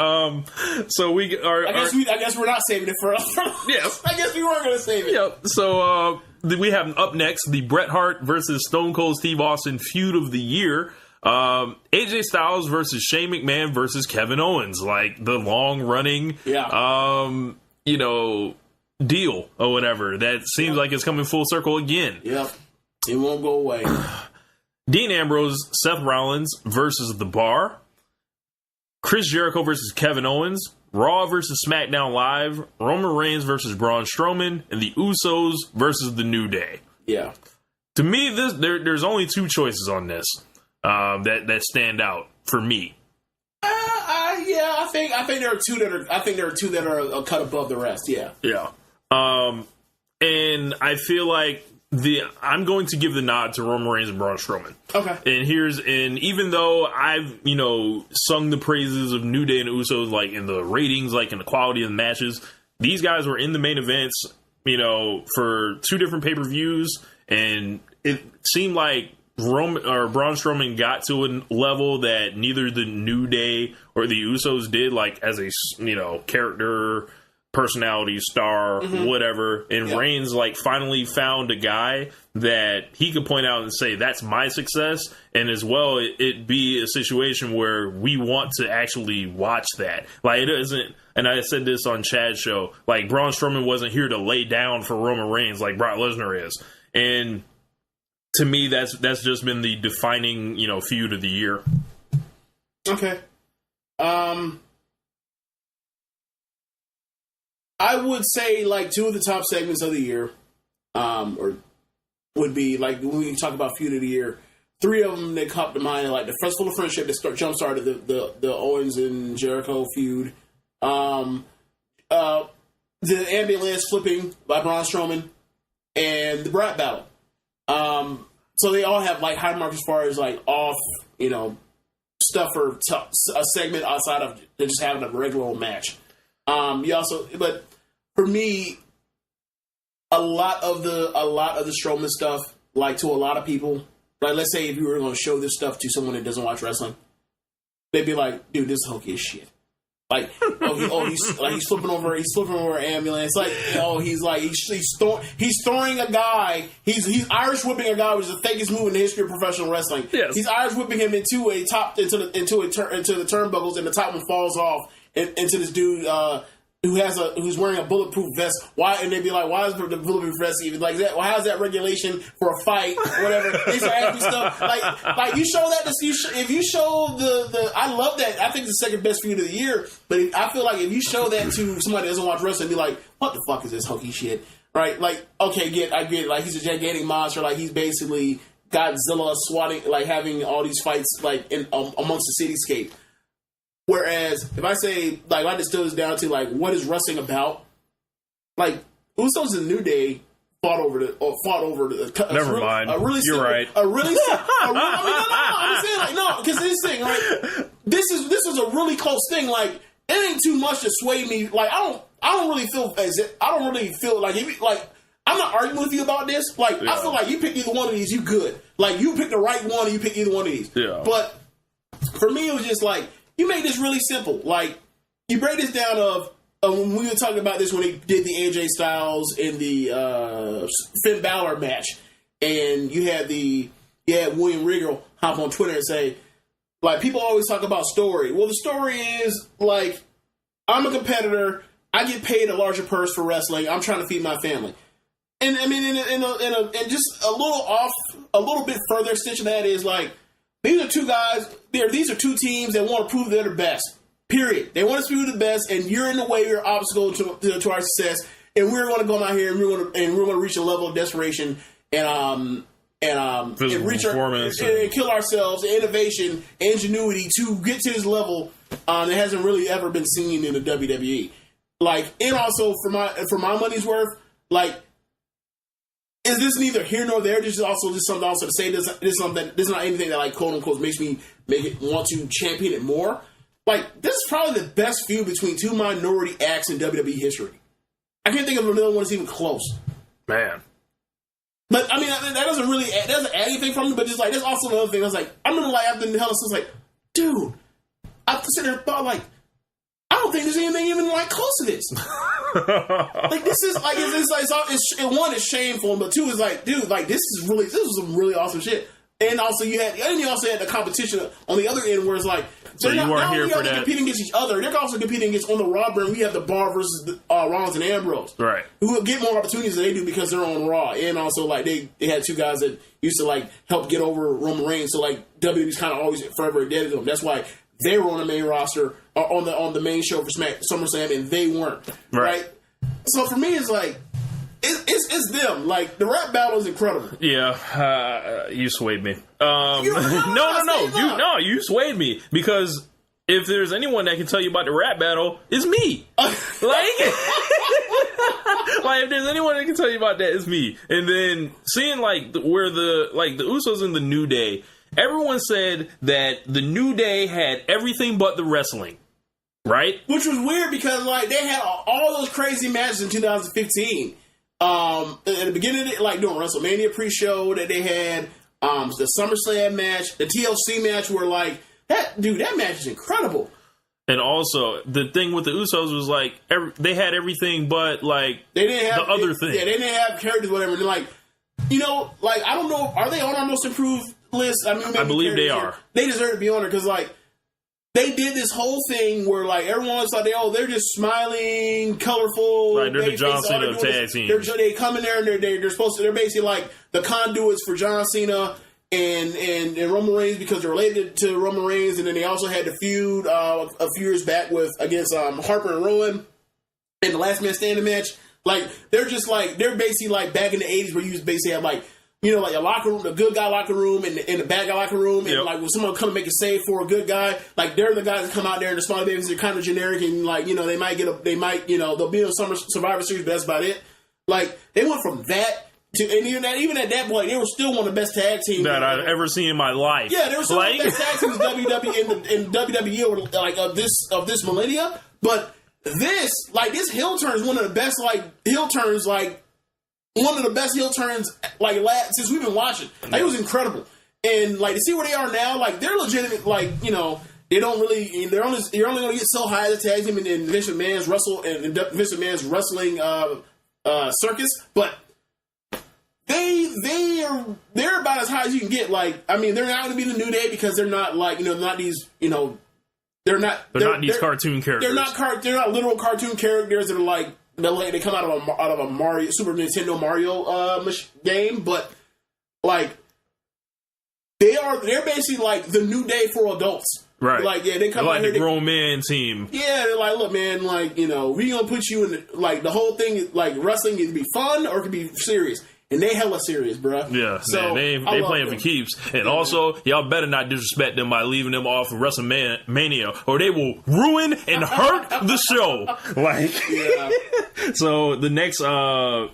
So we are. I guess we're not saving it for us. Yeah. I guess we weren't going to save it. Yep. So we have up next the Bret Hart versus Stone Cold Steve Austin feud of the year. AJ Styles versus Shane McMahon versus Kevin Owens. Like, the long running, deal or whatever that seems like it's coming full circle again. Yep. It won't go away. Dean Ambrose, Seth Rollins versus The Bar. Chris Jericho versus Kevin Owens. Raw versus SmackDown Live. Roman Reigns versus Braun Strowman. And the Usos versus The New Day. Yeah. To me, there's only 2 choices on this that stand out for me. I think there are two that are a cut above the rest. Yeah. Yeah. And I feel like I'm going to give the nod to Roman Reigns and Braun Strowman. Okay. And even though I've, sung the praises of New Day and Usos, like in the ratings, like in the quality of the matches, these guys were in the main events, for 2 different pay-per-views, and it seemed like Braun Strowman got to a level that neither the New Day or the Usos did, like as a, character, personality, star, whatever. And Reigns finally found a guy that he could point out and say, that's my success. And as well, it be a situation where we want to actually watch that. Like, it isn't, and I said this on Chad's show, like, Braun Strowman wasn't here to lay down for Roman Reigns like Brock Lesnar is. And to me, that's just been the defining, feud of the year. Okay. I would say 2 of the top segments of the year, or would be when we talk about feud of the year. 3 of them that come to mind, the Festival of Friendship that jump started the Owens and Jericho feud, the ambulance flipping by Braun Strowman, and the Bret battle. So they all have high marks as far as off stuff for a segment outside of just having a regular old match. But for me, a lot of the Strowman stuff, to a lot of people, let's say if you were going to show this stuff to someone that doesn't watch wrestling, they'd be like, dude, this is hokey as shit. He's flipping over an ambulance. He's throwing a guy. He's Irish whipping a guy, which is the fakest move in the history of professional wrestling. Yes. He's Irish whipping him into the turnbuckles, and the top one falls off into this dude who's wearing a bulletproof vest. Why? And they'd be like, why is the bulletproof vest even like that? Well, how's that regulation for a fight or whatever? They start asking stuff you show that. If you show the, I love that. I think it's the second best feud of the year. But I feel like if you show that to somebody that doesn't watch wrestling, be like, what the fuck is this hokey shit? Right? Okay, I get it. He's a gigantic monster. He's basically Godzilla swatting, having all these fights amongst the cityscape. Whereas, if I say, I distill this down to, what is wrestling about? Usos and New Day fought over the... Never mind. You're right. I'm saying, because this thing, this is a really close thing. It ain't too much to sway me. I don't really feel I'm not arguing with you about this. I feel like you pick either one of these, you good. You pick the right one, and you pick either one of these. Yeah. But for me, it was just you make this really simple. You break this down of when we were talking about this when they did the AJ Styles in the Finn Balor match, and you had William Regal hop on Twitter and say, people always talk about story. Well, the story is I'm a competitor. I get paid a larger purse for wrestling. I'm trying to feed my family. And I mean, and just a little bit further extension of that is these are 2 guys. These are 2 teams that want to prove they're the best. Period. They want to prove the best, and you're in the way. You're an obstacle to our success. And we're going to go out here and we're going to reach a level of desperation and reach performance and kill ourselves. Innovation, ingenuity to get to this level that hasn't really ever been seen in the WWE. And also for my money's worth, is this neither here nor there? This is also just something also to say this is not anything that quote unquote makes me want to champion it more. This is probably the best feud between 2 minority acts in WWE history. I can't think of another one that's even close. Man. But I mean that doesn't add anything from me, but just there's also another thing. I was I remember after the Hell in a Cell, dude, I sit there and thought I don't think there's anything even close to this. This is one is shameful, but 2 is dude, this is some really awesome shit. And also you also had the competition on the other end where it's so you weren't here for that. Competing against each other. They're also competing against on the Raw brand. We have the Bar versus Rollins and Ambrose, right? Who will get more opportunities than they do because they're on Raw. And also they had 2 guys that used to help get over Roman Reigns. So WWE's kind of always forever indebted to them. That's why they were on the main roster on the main show for SummerSlam, and they weren't. Right. So for me, it's it's them. The rap battle is incredible. Yeah, you swayed me. No, you swayed me because if there's anyone that can tell you about the rap battle, it's me. Like, like if there's anyone that can tell you about that, it's me. And then seeing where the Usos in the New Day, everyone said that the New Day had everything but the wrestling, right? Which was weird because like they had all those crazy matches in 2015. At the beginning, during WrestleMania pre-show that they had, the SummerSlam match, the TLC match, were like. That match is incredible. And also, the thing with the Usos was like they had everything, but like they didn't have the other thing. Yeah, they didn't have characters, whatever. And like, I don't know, are they on our most improved list? I mean, I believe they are. They deserve to be on it because like they did this whole thing where like everyone was like, they're just smiling, colorful. Right, they're the John Cena of tag team. They come in there and they're basically like the conduits for John Cena. And Roman Reigns because they're related to Roman Reigns, and then they also had the feud a few years back against Harper and Rowan in the Last Man Standing match. Like they're basically like back in the 80s where you just basically have like a locker room, the good guy locker room, and the bad guy locker room, and like when someone come and make a save for a good guy, like they're the guys that come out there and the small babies are kind of generic and like they'll be in Summer Survivor Series, but that's about it. Like they went from that. And even at that point, they were still one of the best tag teams that I've ever seen in my life. Yeah, they were still one of the best tag teams in WWE over, of this millennia. But this heel turn is one of the best heel turns since we've been watching. Like, it was incredible, and like to see where they are now, like they're legitimate. Like they don't really you're only going to get so high as a tag team in Vince McMahon's wrestling circus, but. They're about as high as you can get. Like, I mean, they're not going to be the New Day because they're not like not these they're not these cartoon characters. They're not literal cartoon characters that are like they come out of a Mario Super Nintendo Mario game, but like they're basically like the New Day for adults. Right. Like, yeah, they come out here. Like the grown man team. Yeah, they're like, look, man, like, we gonna put you in the whole thing, like, wrestling can be fun or it can be serious. And they hella serious, bro. Yeah, so man, they playing for keeps. And also, y'all better not disrespect them by leaving them off of WrestleMania, or they will ruin and hurt the show. Like, yeah. So the next one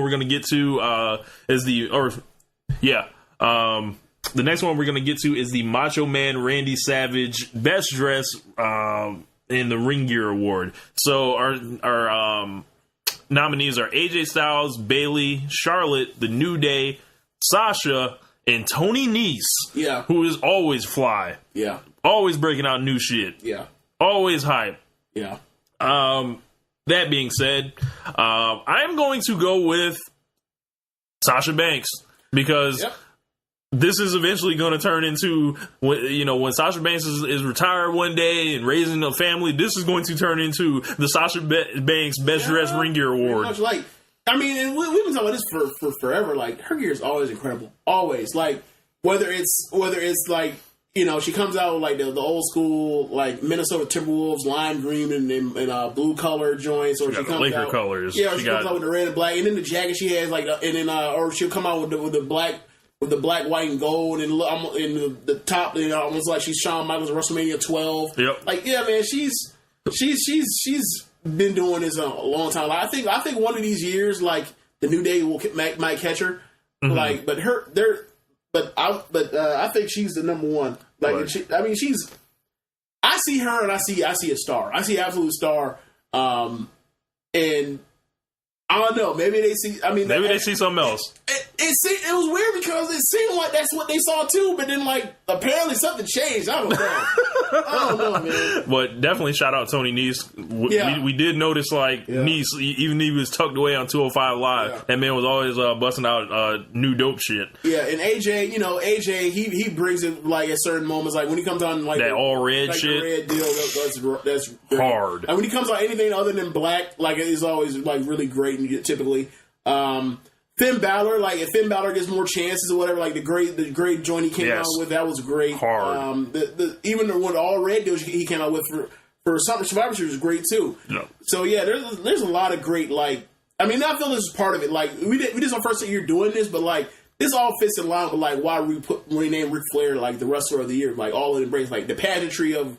we're gonna get to is the next one we're gonna get to is the Macho Man Randy Savage Best Dress in the Ring Gear Award. So our nominees are AJ Styles, Bayley, Charlotte, The New Day, Sasha, and Tony Nese. Yeah. Who is always fly. Yeah. Always breaking out new shit. Yeah. Always hype. Yeah. That being said, I'm going to go with Sasha Banks because this is eventually going to turn into, when Sasha Banks is retired one day and raising a family, this is going to turn into the Sasha Banks Best Dressed Ring Gear Award. And we've been talking about this for forever. Like, her gear is always incredible. Always. Like, whether it's like, she comes out with like the old school, like Minnesota Timberwolves, lime green and blue color joints, or she comes Laker out colors. Yeah, or she comes out with the red and black, and then the jacket she has, like, and then or she'll come out with the black. With the black, white, and gold, and the top, almost like she's Shawn Michaels at WrestleMania 12. Yep. Like, yeah, man, she's been doing this a long time. Like, I think one of these years, like the New Day might catch her. Mm-hmm. Like, I think she's the number one. Like, right. I see her and I see a star. I see an absolute star. And I don't know. Maybe they see. Maybe they see something else. It was weird because it seemed like that's what they saw too, but then like apparently something changed. I don't know, man. But definitely shout out Tony Nese. We did notice Nese, even he was tucked away on 205 Live. Yeah. That man was always busting out new dope shit. Yeah, and AJ, he brings it like at certain moments, like when he comes on like that all red like shit. The red deal, that's hard. And when he comes on anything other than black, like it is always like really great and typically. Finn Balor, like if Finn Balor gets more chances or whatever, like the great joint he came out with, that was great. Hard. Even the one all red deals he came out with for Survivor Series was great too. No. So yeah, there's a lot of great I feel this is part of it. Like we did our first year doing this, but like this all fits in line with like why we named Ric Flair like the wrestler of the year, like all it embraces like the pageantry of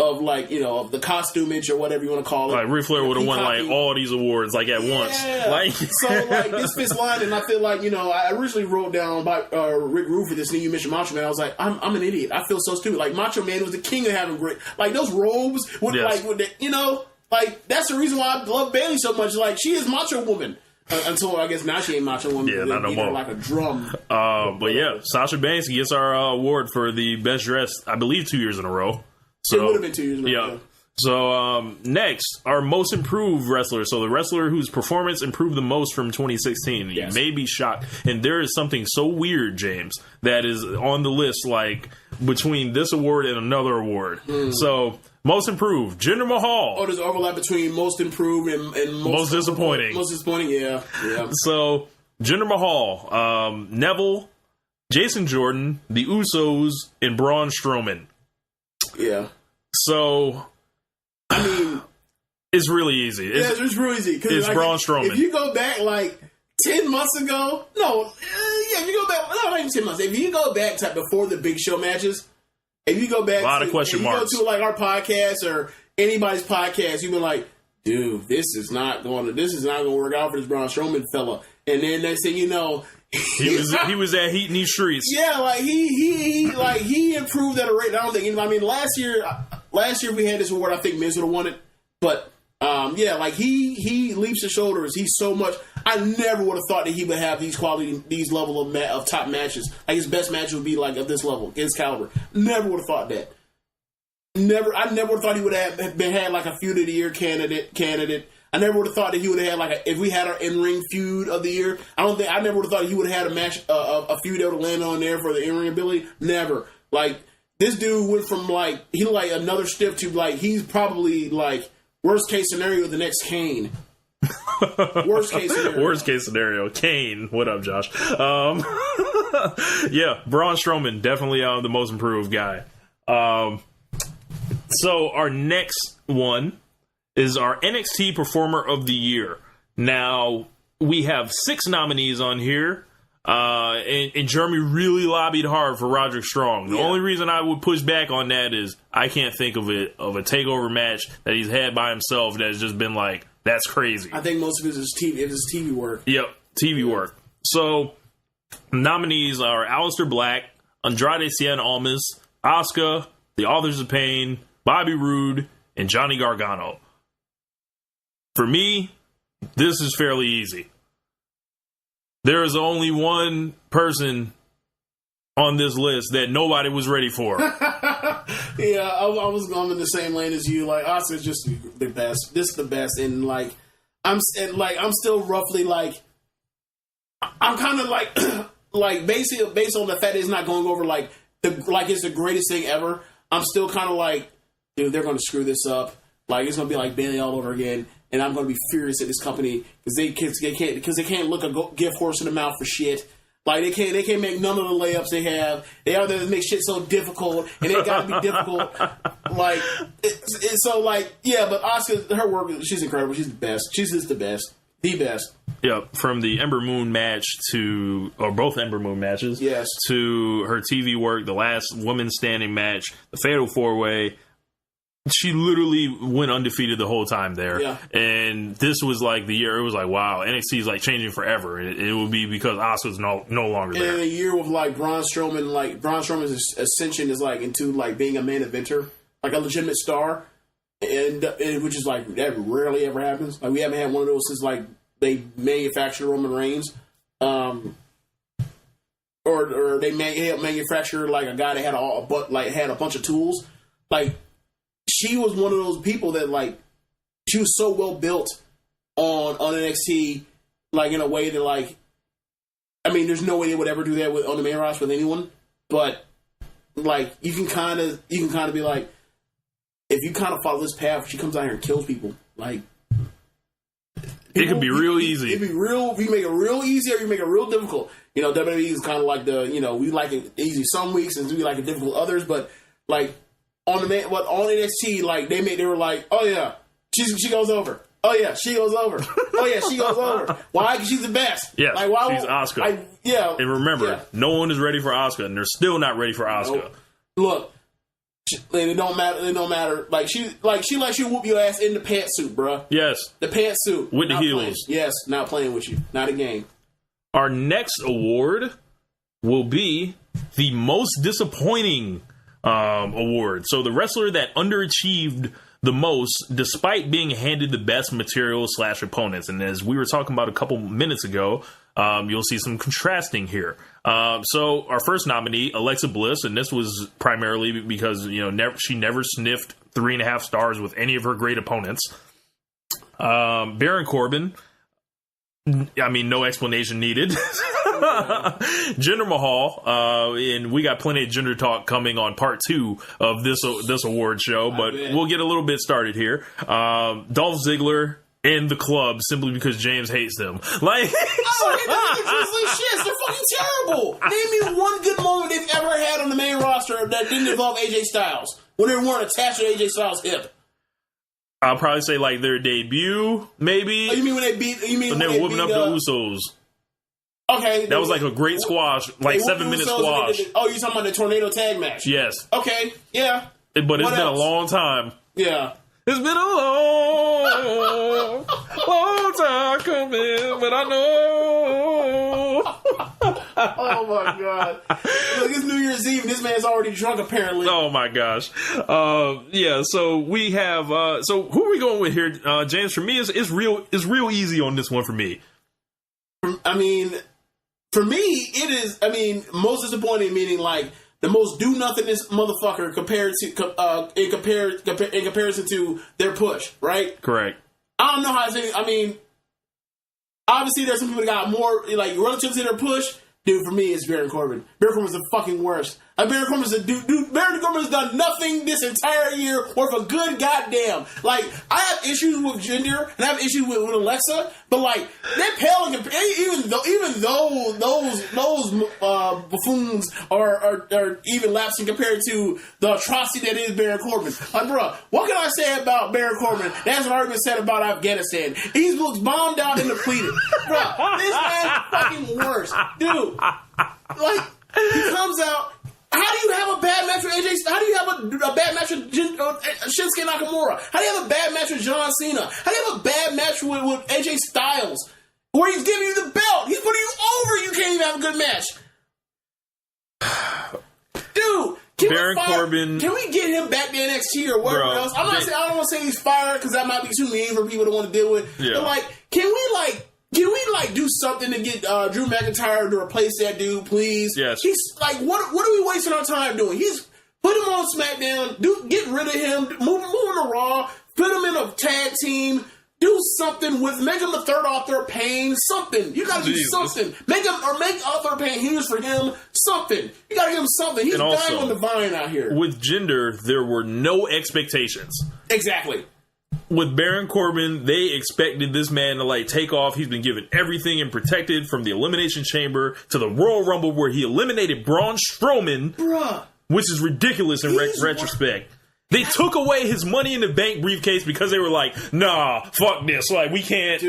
of like, you know, of the costumage or whatever you want to call it. Like Ric Flair would have won like all these awards like at once. Like so like this fits line, and I feel like, you know, I originally wrote down by Rick Rude for this thing you mentioned Macho Man. I was like, I'm an idiot. I feel so stupid. Like Macho Man was the king of having great, like those robes with like with the, you know, like that's the reason why I love Bayley so much. Like she is Macho Woman. Until I guess now she ain't Macho Woman. Yeah, not no more. Like a drum. But yeah, Sasha Banks gets our award for the best dressed, I believe, 2 years in a row. So, it would have been 2 years in a row. Yeah. So next, our most improved wrestler. So the wrestler whose performance improved the most from 2016. Yes. You may be shocked. And there is something so weird, James, that is on the list, like between this award and another award. So most improved, Jinder Mahal. Oh, there's overlap between most improved and most disappointing. Most disappointing, yeah. So Jinder Mahal, Neville, Jason Jordan, the Usos, and Braun Strowman. Yeah. So, I mean, it's really easy. It's really easy. It's like, Braun Strowman. If you go back like 10 months ago, if you go back, not even 10 months. If you go back to before the Big Show matches, if you go back, a lot of question marks. You go to like our podcast or anybody's podcast, you've been like, dude, this is not going to work out for this Braun Strowman fella. And then next thing you know, he was at heat in these streets. Yeah, like he improved at a rate. I don't think anybody. I mean, last year we had this award. I think Miz would have won it, but yeah, like he leaps the shoulders. He's so much. I never would have thought that he would have these level of top matches. Like his best match would be like at this level, his caliber. Never would have thought that. I never would have thought he would have had like a Feud of the Year candidate. I never would have thought that he would have had like if we had our in-ring feud of the year. I never would have thought he would have had a match, a feud that would land on there for the in-ring ability. Never. Like this dude went from like he like another stiff to like he's probably like worst case scenario the next Kane. Worst case scenario. Kane. What up, Josh? Yeah, Braun Strowman definitely the most improved guy. So our next one is our NXT Performer of the Year. Now, we have 6 nominees on here, and Jeremy really lobbied hard for Roderick Strong. The only reason I would push back on that is I can't think of a takeover match that he's had by himself that has just been like, that's crazy. I think most of it is TV work. Yep, TV work. So, nominees are Aleister Black, Andrade Cien Almas, Asuka, The Authors of Pain, Bobby Roode, and Johnny Gargano. For me, this is fairly easy. There is only one person on this list that nobody was ready for. Yeah, I was going in the same lane as you. Like, Asuka's just the best. This is the best, and like, I'm still roughly like, I'm kind of like, like based on the fact that it's not going over like it's the greatest thing ever. I'm still kind of like, dude, they're going to screw this up. Like it's going to be like Bayley all over again. And I'm going to be furious at this company because they can't look a gift horse in the mouth for shit. Like they can't make none of the layups they have. They are there to make shit so difficult, and it got to be difficult. Like it's so like yeah, but Asuka, her work, she's incredible. She's the best. She's just the best. Yeah, from the Ember Moon match or both Ember Moon matches, yes, to her TV work, the last woman standing match, the Fatal 4-Way. She literally went undefeated the whole time there. Yeah. And this was like the year, it was like, wow, NXT is like changing forever. And it would be because Asuka's no longer there. And a year with like Braun Strowman's ascension is like into like being a main eventer, like a legitimate star. And which is like, that rarely ever happens. Like we haven't had one of those since like they manufactured Roman Reigns. Or they manufactured like a guy that had a bunch of tools. Like, she was one of those people that, like, she was so well built on NXT, like, in a way that, like, I mean, there's no way they would ever do that on the main roster with anyone. But, like, you can kind of be like, if you kind of follow this path, she comes out here and kills people. Like, it could be real easy. It'd be real. We make it real easy, or you make it real difficult. You know, WWE is kind of like we like it easy some weeks, and we like it difficult others. But, like, on NXT, like they were like, oh yeah, she goes over. Oh yeah, she goes over. Oh yeah, she goes over. Why? Because she's the best. Yeah, like, why she's Asuka. And remember, no one is ready for Asuka, and they're still not ready for Asuka. Nope. Look, It don't matter. Like she lets you whoop your ass in the pantsuit, bruh. Yes. The pantsuit. With the Not heels. Playing. Yes, not playing with you. Not a game. Our next award will be the most disappointing award. So the wrestler that underachieved the most despite being handed the best material / opponents. And as we were talking about a couple minutes ago, you'll see some contrasting here. So our first nominee, Alexa Bliss, and this was primarily because, she never sniffed 3.5 stars with any of her great opponents. Baron Corbin, no explanation needed. Jinder Mahal, and we got plenty of gender talk coming on part 2 of this award show, but we'll get a little bit started here. Dolph Ziggler and the club simply because James hates them. Like, shit, they're fucking terrible. Name me one good moment they've ever had on the main roster that didn't involve AJ Styles when they weren't attached to AJ Styles' hip. I'll probably say like their debut, maybe. Oh, you mean when they beat? when they were whooping up the Usos? Okay, that was like a great squash, like 7-minute squash. You talking about the tornado tag match? Yes. Okay, yeah. But it's been a long time. Yeah. It's been a long time coming, but I know. Oh my God! Look, it's New Year's Eve, and this man's already drunk. Apparently. Oh my gosh! Yeah. So we have. So who are we going with here, James? For me, it's real easy on this one for me. For me, it is. Most disappointing, meaning like the most do nothingest motherfucker compared to in comparison to their push, right? Correct. I don't know how to say. Obviously, there's some people that got more like relative to their push. Dude, for me, it's Baron Corbin. Baron Corbin's the fucking worst. Baron Corbin's a dude. Baron Corbin's done nothing this entire year worth a good goddamn. Like, I have issues with Jinder and I have issues with Alexa, but like, they're pale in comparison. Even though those buffoons are even lapsing compared to the atrocity that is Baron Corbin. Like, bro, what can I say about Baron Corbin? That's what already been said about Afghanistan. He looks bombed out and depleted. Bro, this man's fucking worse, dude. Like, he comes out. How do you have a bad match with AJ? How do you have a bad match with Shinsuke Nakamura? How do you have a bad match with John Cena? How do you have a bad match with AJ Styles? Where he's giving you the belt, he's putting you over. You can't even have a good match, dude. Baron Corbin. Can we get him back to NXT or whatever else? I don't want to say he's fired because that might be too mean for people to want to deal with. Yeah. But like, can we do something to get Drew McIntyre to replace that dude, please? Yes. He's like, what are we wasting our time doing? He's put him on SmackDown, get rid of him, move him to Raw, put him in a tag team, do something make him the third author Pain, something. You gotta do something. Make author Pain heels for him, something. You gotta give him something. He's dying on the vine out here. With Jinder, there were no expectations. Exactly. With Baron Corbin, they expected this man to like take off. He's been given everything and protected from the Elimination Chamber to the Royal Rumble where he eliminated Braun Strowman, which is ridiculous in retrospect. They took away his Money in the Bank briefcase because they were like, nah, fuck this. Like, we can't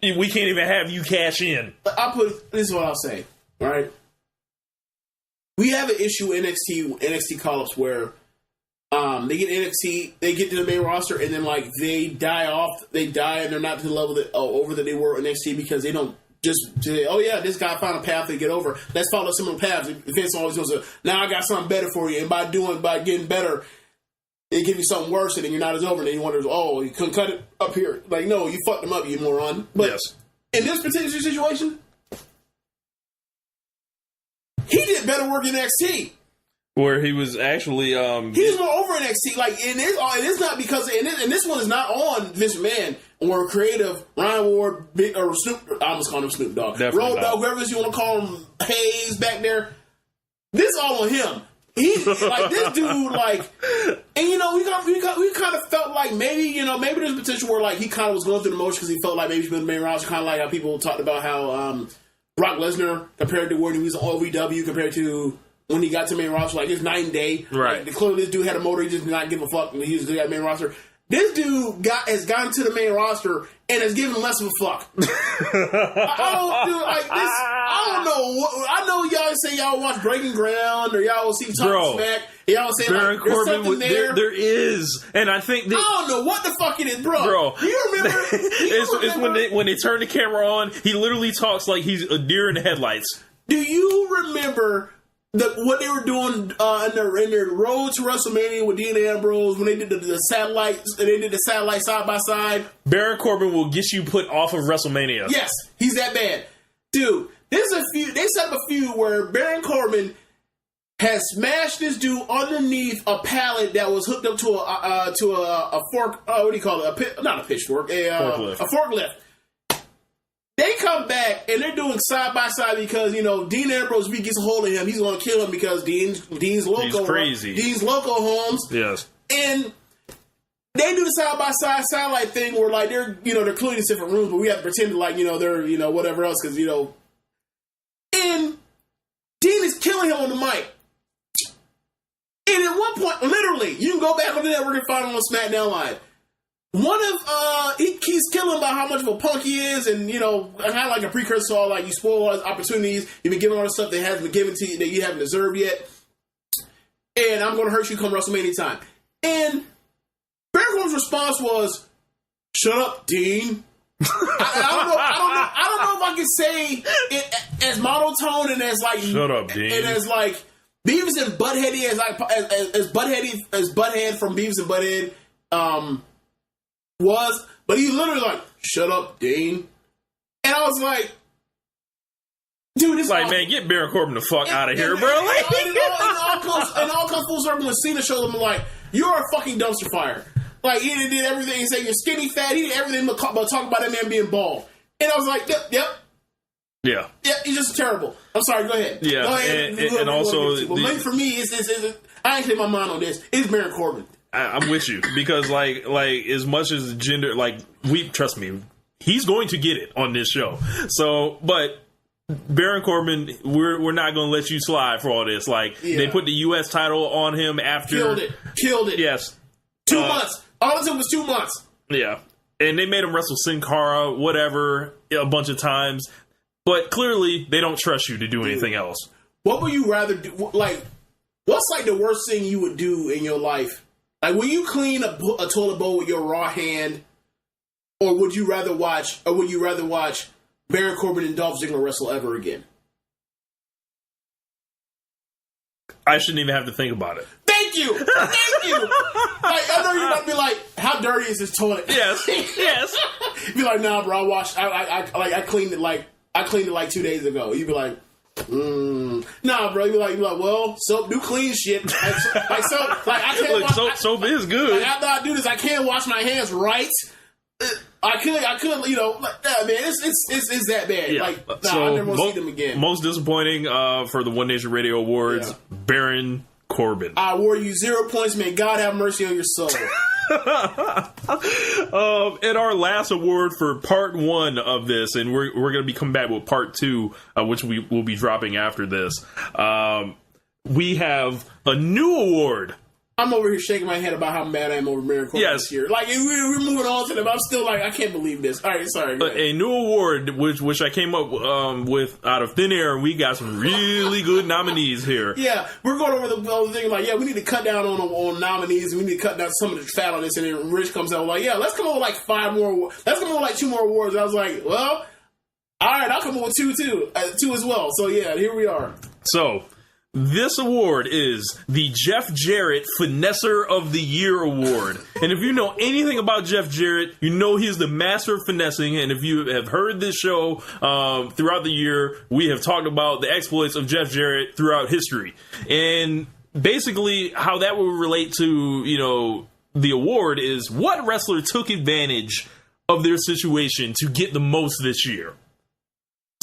even have you cash in. This is what I'll say, right? We have an issue with NXT call-ups where they get NXT, they get to the main roster, and then like they die, and they're not to the level that they were in NXT because they don't just say, oh yeah, this guy found a path to get over. Let's follow similar paths. Vince always goes, now I got something better for you, and by getting better, they give you something worse, and then you're not as over. And then you wonder, oh, you couldn't cut it up here. Like, no, you fucked him up, you moron. But in this particular situation, he did better work in NXT. Where he was actually he's more over NXT. Like, and it's not because and this one is not on Vince McMahon or creative Ryan Ward, or Snoop. I almost called him Snoop Dogg. Road Dogg, whoever you want to call him, Hayes back there. This all on him. He's like this dude, like, and we kind of felt like maybe there's potential where like he kind of was going through the motion because he felt like maybe he's been the main roster, kind of like how people talked about how Brock Lesnar compared to when he was on OVW compared to when he got to main roster, like it's night and day. Right. Like, clearly, this dude had a motor. He just did not give a fuck. He just got main roster. this dude has gotten to the main roster and has given less of a fuck. I don't know. I know y'all say y'all watch Breaking Ground or y'all see Talk Smack. Y'all say Baron like, there's something there. There is, and I think I don't know what the fuck it is, bro. You remember? It's when they turn the camera on. He literally talks like he's a deer in the headlights. Do you remember what they were doing in their road to WrestleMania with Dean Ambrose when they did the satellites? They did the satellite side by side. Baron Corbin will get you put off of WrestleMania. Yes, he's that bad, dude. There's a feud. They set up a feud where Baron Corbin has smashed this dude underneath a pallet that was hooked up to a fork. What do you call it? Not a pitchfork. A forklift. They come back and they're doing side by side because Dean Ambrose, if he gets a hold of him, he's going to kill him because Dean's loco. He's crazy. Dean's loco Holmes. Yes. And they do the side by side satellite thing where like they're clearly in different rooms, but we have to pretend like they're whatever else because and Dean is killing him on the mic. And at one point, literally, you can go back on the network and find him on SmackDown Live. He's killing about how much of a punk he is, and kind of like a precursor to all like you spoil all his opportunities. You've been given all the stuff that hasn't been given to you that you haven't deserved yet. And I'm going to hurt you come WrestleMania time. And Baron Corbin's response was, "Shut up, Dean." I don't know if I can say it as monotone and as like "Shut up, Dean," and as like Beavis and Buttheady as Butthead from Beavis and Butthead was, but he literally like, "Shut up, Dean," and I was like, "Dude, it's like, man, get Baron Corbin the fuck out of here, bro!" It all comes full circle when Cena showed him like, "You're a fucking dumpster fire." Like he did everything. He said you're skinny, fat. He did everything but talk about that man being bald. And I was like, "Yep, yeah, he's just terrible." I'm sorry. Go ahead. Yeah, go ahead. And also, for me, it's I ain't changed my mind on this. It's Baron Corbin. I'm with you because like as much as gender, like trust me, he's going to get it on this show. So, but Baron Corbin, we're not going to let you slide for all this. Like they put the U.S. title on him after killed it. Yes, 2 months. All it took was 2 months. Yeah, and they made him wrestle Sin Cara, whatever, a bunch of times. But clearly, they don't trust you to do anything else. What would you rather do? Like, what's like the worst thing you would do in your life? Like, will you clean a toilet bowl with your raw hand, or would you rather watch Baron Corbin and Dolph Ziggler wrestle ever again? I shouldn't even have to think about it. Thank you. Like, I know you're about to be like, how dirty is this toilet? Yes. Yes. Be like, nah, bro. I cleaned it like 2 days ago. You'd be like, nah, bro. You'd be like, well, soap do clean shit. I can't. Soap is good. Like, after I do this, I can't wash my hands right. I could, man. It's that bad. Yeah. Like, so I never want to see them again. Most disappointing for the One Nation Radio Awards, Baron Corbin. I award you 0 points. May God have mercy on your soul. And our last award for part 1 of this, and we're going to be coming back with part 2, which we will be dropping after this. We have a new award. I'm over here shaking my head about how mad I am over Baron Corbin this year. Like, we're moving on to them. I'm still like, I can't believe this. All right, sorry. A new award, which I came up with out of thin air, and we got some really good nominees here. Yeah, we're going over the thing like, we need to cut down on nominees, and we need to cut down some of the fat on this. And then Rich comes out like, let's come up with like 5 more. Let's come up with like 2 more awards. I was like, well, all right, I'll come up with 2 as well. So yeah, here we are. So this award is the Jeff Jarrett Finesser of the Year Award. And if you know anything about Jeff Jarrett, you know he's the master of finessing. And if you have heard this show throughout the year, we have talked about the exploits of Jeff Jarrett throughout history. And basically how that will relate to, the award is what wrestler took advantage of their situation to get the most this year.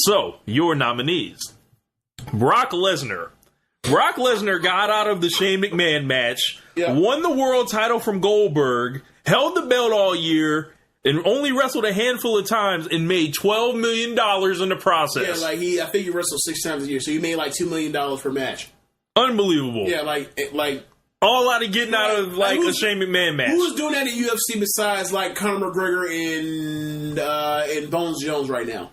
So, your nominees. Brock Lesnar. Brock Lesnar got out of the Shane McMahon match, won the world title from Goldberg, held the belt all year, and only wrestled a handful of times and made $12 million in the process. Yeah, I think he wrestled 6 times a year, so he made like $2 million per match. Unbelievable. Yeah, like All out of getting out of like a Shane McMahon match. Who's doing that in UFC besides like Conor McGregor and Bones Jones right now?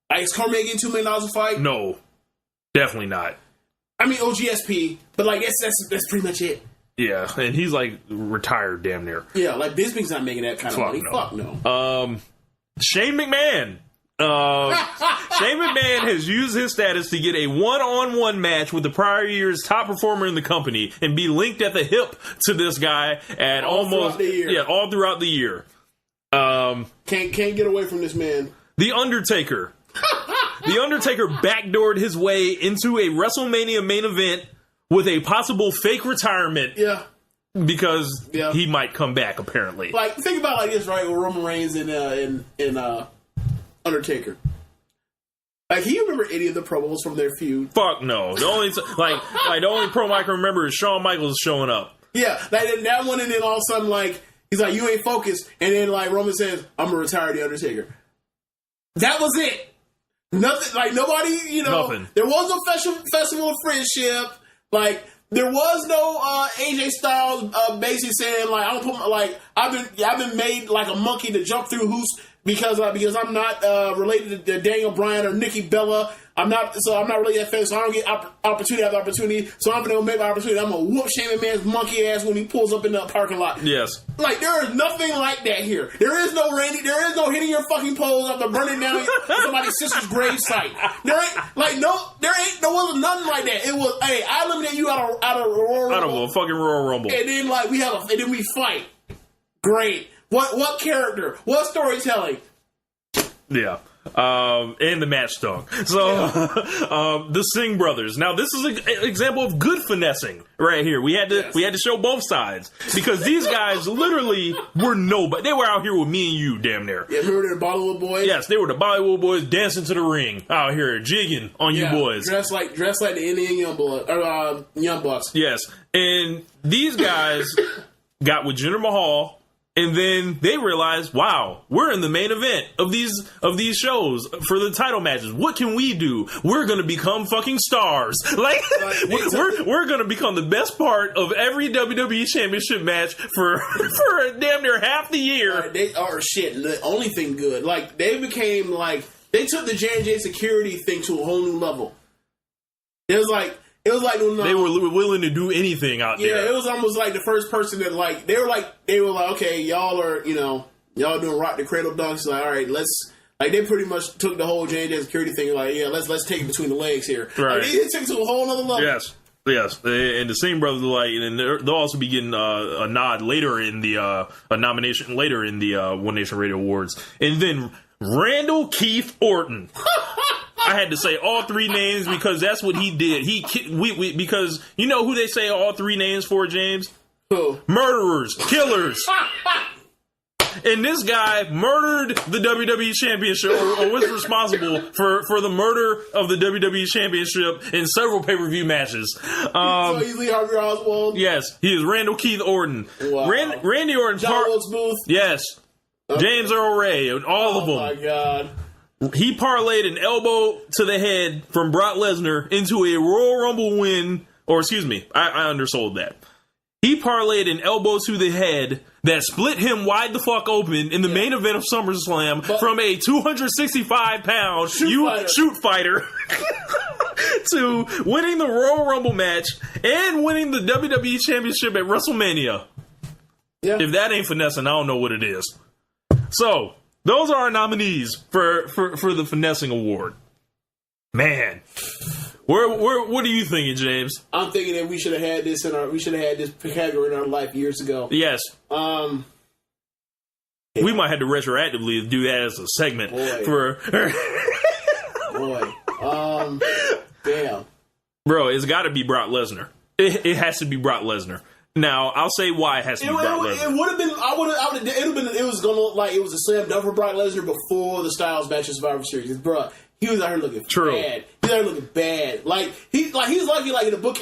Like, is Conor making $2 million a fight? No, definitely not. I mean OGSP, but like that's pretty much it. Yeah, and he's like retired damn near. Yeah, like Bisping's not making that kind of money. No. Fuck no. Shane McMahon. Shane McMahon has used his status to get a one-on-one match with the prior year's top performer in the company and be linked at the hip to this guy at all throughout the year. Can't get away from this man. The Undertaker. The Undertaker backdoored his way into a WrestleMania main event with a possible fake retirement. Yeah. Because he might come back, apparently. Like, think about it like this, right? With Roman Reigns and Undertaker. Like, can you remember any of the promos from their feud? Fuck no. The only the only promo I can remember is Shawn Michaels showing up. Yeah, like that one, and then all of a sudden, like, he's like, "You ain't focused," and then like Roman says, "I'm gonna retire the Undertaker." That was it. Nothing. Like nobody, Nothing. There was no festival of friendship. Like there was no AJ Styles basically saying like, "I don't put my, like I've been made like a monkey to jump through hoops." Because I'm not related to Daniel Bryan or Nikki Bella. I'm not related to that family, so I don't get opportunity after opportunity. So I'm gonna make my opportunity. I'm gonna whoop Shane McMahon's monkey ass when he pulls up in the parking lot. Yes. Like there is nothing like that here. There is no Randy. There is no hitting your fucking poles after burning down somebody's sister's grave site. There wasn't nothing like that. It was, hey, I eliminate you out of Royal Rumble. Out of a fucking Royal Rumble. And then like and then we fight. Great. What character? What storytelling? Yeah. And the match stunk. So, the Singh brothers. Now, this is an example of good finessing right here. We had to show both sides because these guys literally were nobody. They were out here with me and you, damn near. Yeah, remember the Bollywood boys? Yes, they were the Bollywood boys dancing to the ring out here, jigging on you boys. Dressed like the Indian Young Bucks. Yes, and these guys got with Jinder Mahal. And then they realized, wow, we're in the main event of these shows for the title matches. What can we do? We're gonna become fucking stars. Like we're gonna become the best part of every WWE Championship match for damn near half the year. They are shit. The only thing good, like they became like they took the J&J security thing to a whole new level. It was like when, they were willing to do anything out there. Yeah, it was almost like the first person that like they were like, okay, y'all are y'all doing rock the cradle dunks. Like, all right, they pretty much took the whole J&J security thing. Like, yeah, let's take it between the legs here. Right, like, it took it to a whole other level. Yes. And the Singh brothers and they'll also be getting a nod later in the a nomination later in the One Nation Radio Awards, and then Randall Keith Orton. I had to say all three names because that's what he did. Because you know who they say all three names for, James? Who? Murderers, killers. And this guy murdered the WWE Championship, or was responsible for the murder of the WWE Championship in several pay-per-view matches. So he's Lee Harvey Oswald? Yes, he is Randall Keith Orton. Wow. Randy Orton. John Wilkes Booth? Yes. Okay. James Earl Ray, all of them. Oh my God. He parlayed an elbow to the head from Brock Lesnar into a Royal Rumble win, or excuse me, I undersold that. He parlayed an elbow to the head that split him wide the fuck open in the main event of SummerSlam from a 265-pound shoot fighter to winning the Royal Rumble match and winning the WWE Championship at WrestleMania. Yeah. If that ain't finessing, I don't know what it is. So, those are our nominees for the Finessing Award. Man, what are you thinking, James? I'm thinking that we should have had this category in our life years ago. Yes. We might have to retroactively do that as a segment for. Damn. Bro, it's got to be Brock Lesnar. It has to be Brock Lesnar. Now, I'll say why it has to be Brock Lesnar. It would have been. It was going to look like it was a slam dunk for Brock Lesnar before the Styles match in Survivor Series. Bro, he was out here looking bad. He was out here looking bad. He's lucky. Like the book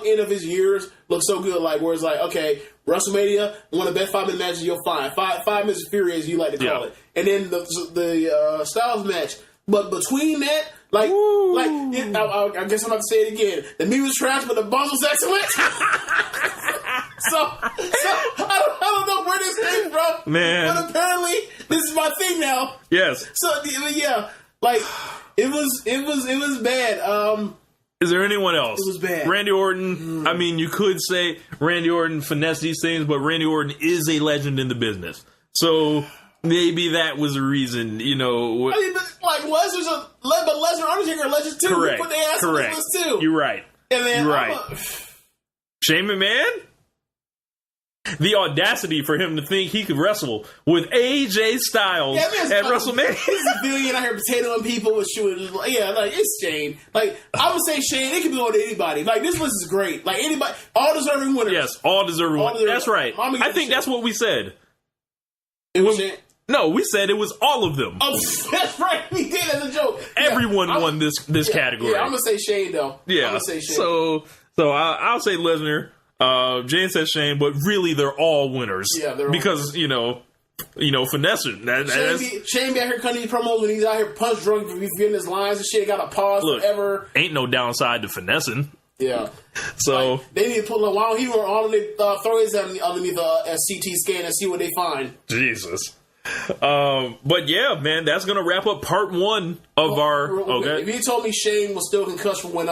end of his years looks so good. Like where it's like, okay, WrestleMania, one of the best 5-minute matches you'll find. 5 minutes of fury, as you like to call it, and then the Styles match. But between that, I guess I'm about to say it again. The meat was trash, but the buzz was excellent. I don't know where this came from, man. But apparently, this is my thing now. Yes. So yeah, like it was bad. Is there anyone else? It was bad. Randy Orton. I mean, you could say Randy Orton finessed these things, but Randy Orton is a legend in the business. So maybe that was a reason, you know. I mean, but like Lesnar, Undertaker are legends too. Correct. Put their ass on the list too. You're right. And then You're right. Shane McMahon? The audacity for him to think he could wrestle with AJ Styles at WrestleMania. He's a billion out here potatoing people with shooting. Yeah, like, it's Shane. Like, I would say Shane, it could be on to anybody. Like, this list is great. Like, anybody, all deserving winners. Yes, all deserving winners. That's right. I think that's what we said. It was Shane. No, we said it was all of them. Oh, that's right. We did as a joke. Everyone won this category. Yeah, I'm going to say Shane, though. Yeah. I'm going to say Shane. So I'll say Lesnar. Jane says Shane, but really they're all winners. Yeah, they're all because winners. you know, finessing. Shane be out here cutting these promos and he's out here punch drunk for getting his lines and shit. Got to pause forever. Ain't no downside to finessing. Yeah. So like, they need to pull while he were on the throw his underneath a CT scan and see what they find. Jesus. But yeah, man, that's gonna wrap up part one of our. Okay. If you told me Shane was still concussed from when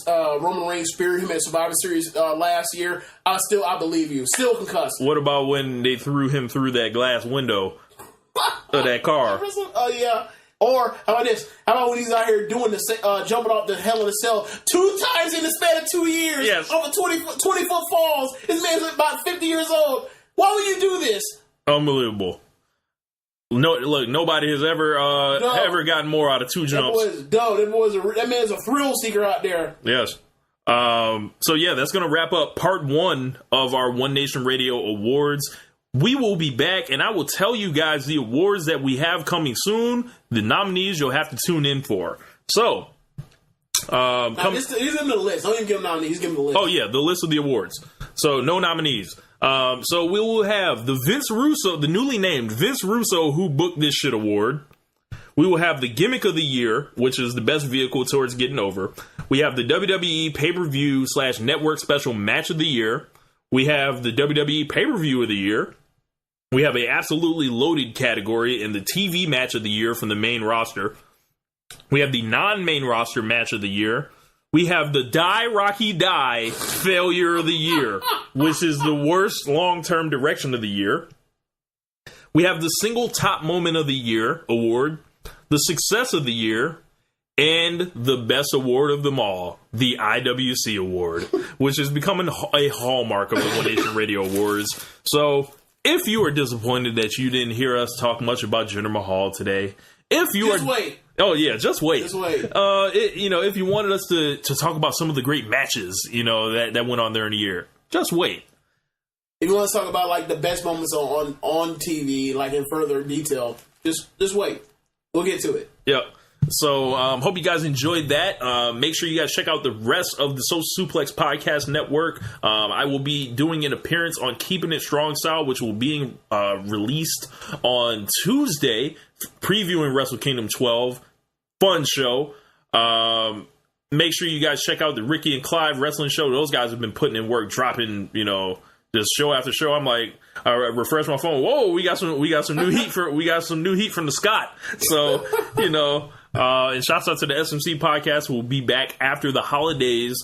Roman Reigns speared him at Survivor Series last year, I believe you. Still concussed. What about when they threw him through that glass window of that car? Oh yeah. Or how about this? How about when he's out here doing the jumping off the Hell in a Cell 2 times in the span of 2 years? Yes. Over 20-foot falls. This man's about 50 years old. Why would you do this? Unbelievable. No, look, nobody has ever gotten more out of 2 jumps. That man's a thrill seeker out there. Yes. So yeah, that's going to wrap up part 1 of our One Nation Radio Awards. We will be back, and I will tell you guys the awards that we have coming soon. The nominees you'll have to tune in for. So, he's in the list. Don't even give him nominees. He's giving the list. Oh yeah, the list of the awards. So no nominees. So we will have the Vince Russo, the newly named Vince Russo Who Booked This Shit award. We will have the Gimmick of the Year, which is the best vehicle towards getting over. We have the WWE Pay-Per-View / Network Special Match of the Year. We have the WWE Pay-Per-View of the Year. We have a absolutely loaded category in the TV Match of the Year from the main roster. We have the non-main roster Match of the Year. We have the Die Rocky Die Failure of the Year, which is the worst long-term direction of the year. We have the Single Top Moment of the Year award, the Success of the Year, and the best award of them all, the IWC award, which is becoming a hallmark of the One Nation Radio Awards. So if you are disappointed that you didn't hear us talk much about Jinder Mahal today, wait. Oh yeah, just wait. Just wait. If you wanted us to talk about some of the great matches, that went on there in a year, just wait. If you want to talk about like the best moments on TV, like in further detail, just wait. We'll get to it. Yep. So, hope you guys enjoyed that. Make sure you guys check out the rest of the Social Suplex Podcast Network. I will be doing an appearance on Keeping It Strong Style, which will be released on Tuesday, previewing Wrestle Kingdom 12. Fun show. Make sure you guys check out the Ricky and Clive Wrestling Show. Those guys have been putting in work, dropping, just show after show. I'm like, I refresh my phone. Whoa, we got some new heat from the Scott. So, and shouts out to the SMC podcast. We'll be back after the holidays.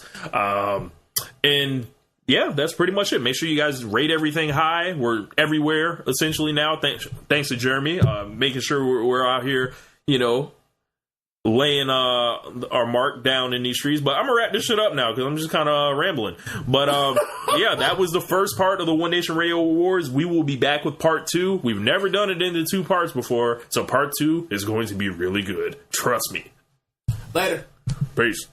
And yeah, that's pretty much it. Make sure you guys rate everything high. We're everywhere essentially now. Thanks to Jeremy, making sure we're out here, laying our mark down in these streets. But I'm gonna wrap this shit up now because I'm just kind of rambling. But yeah, that was the first part of the One Nation Radio Awards. We will be back with part 2. We've never done it into 2 parts before, so part 2 is going to be really good. Trust me. Later. Peace.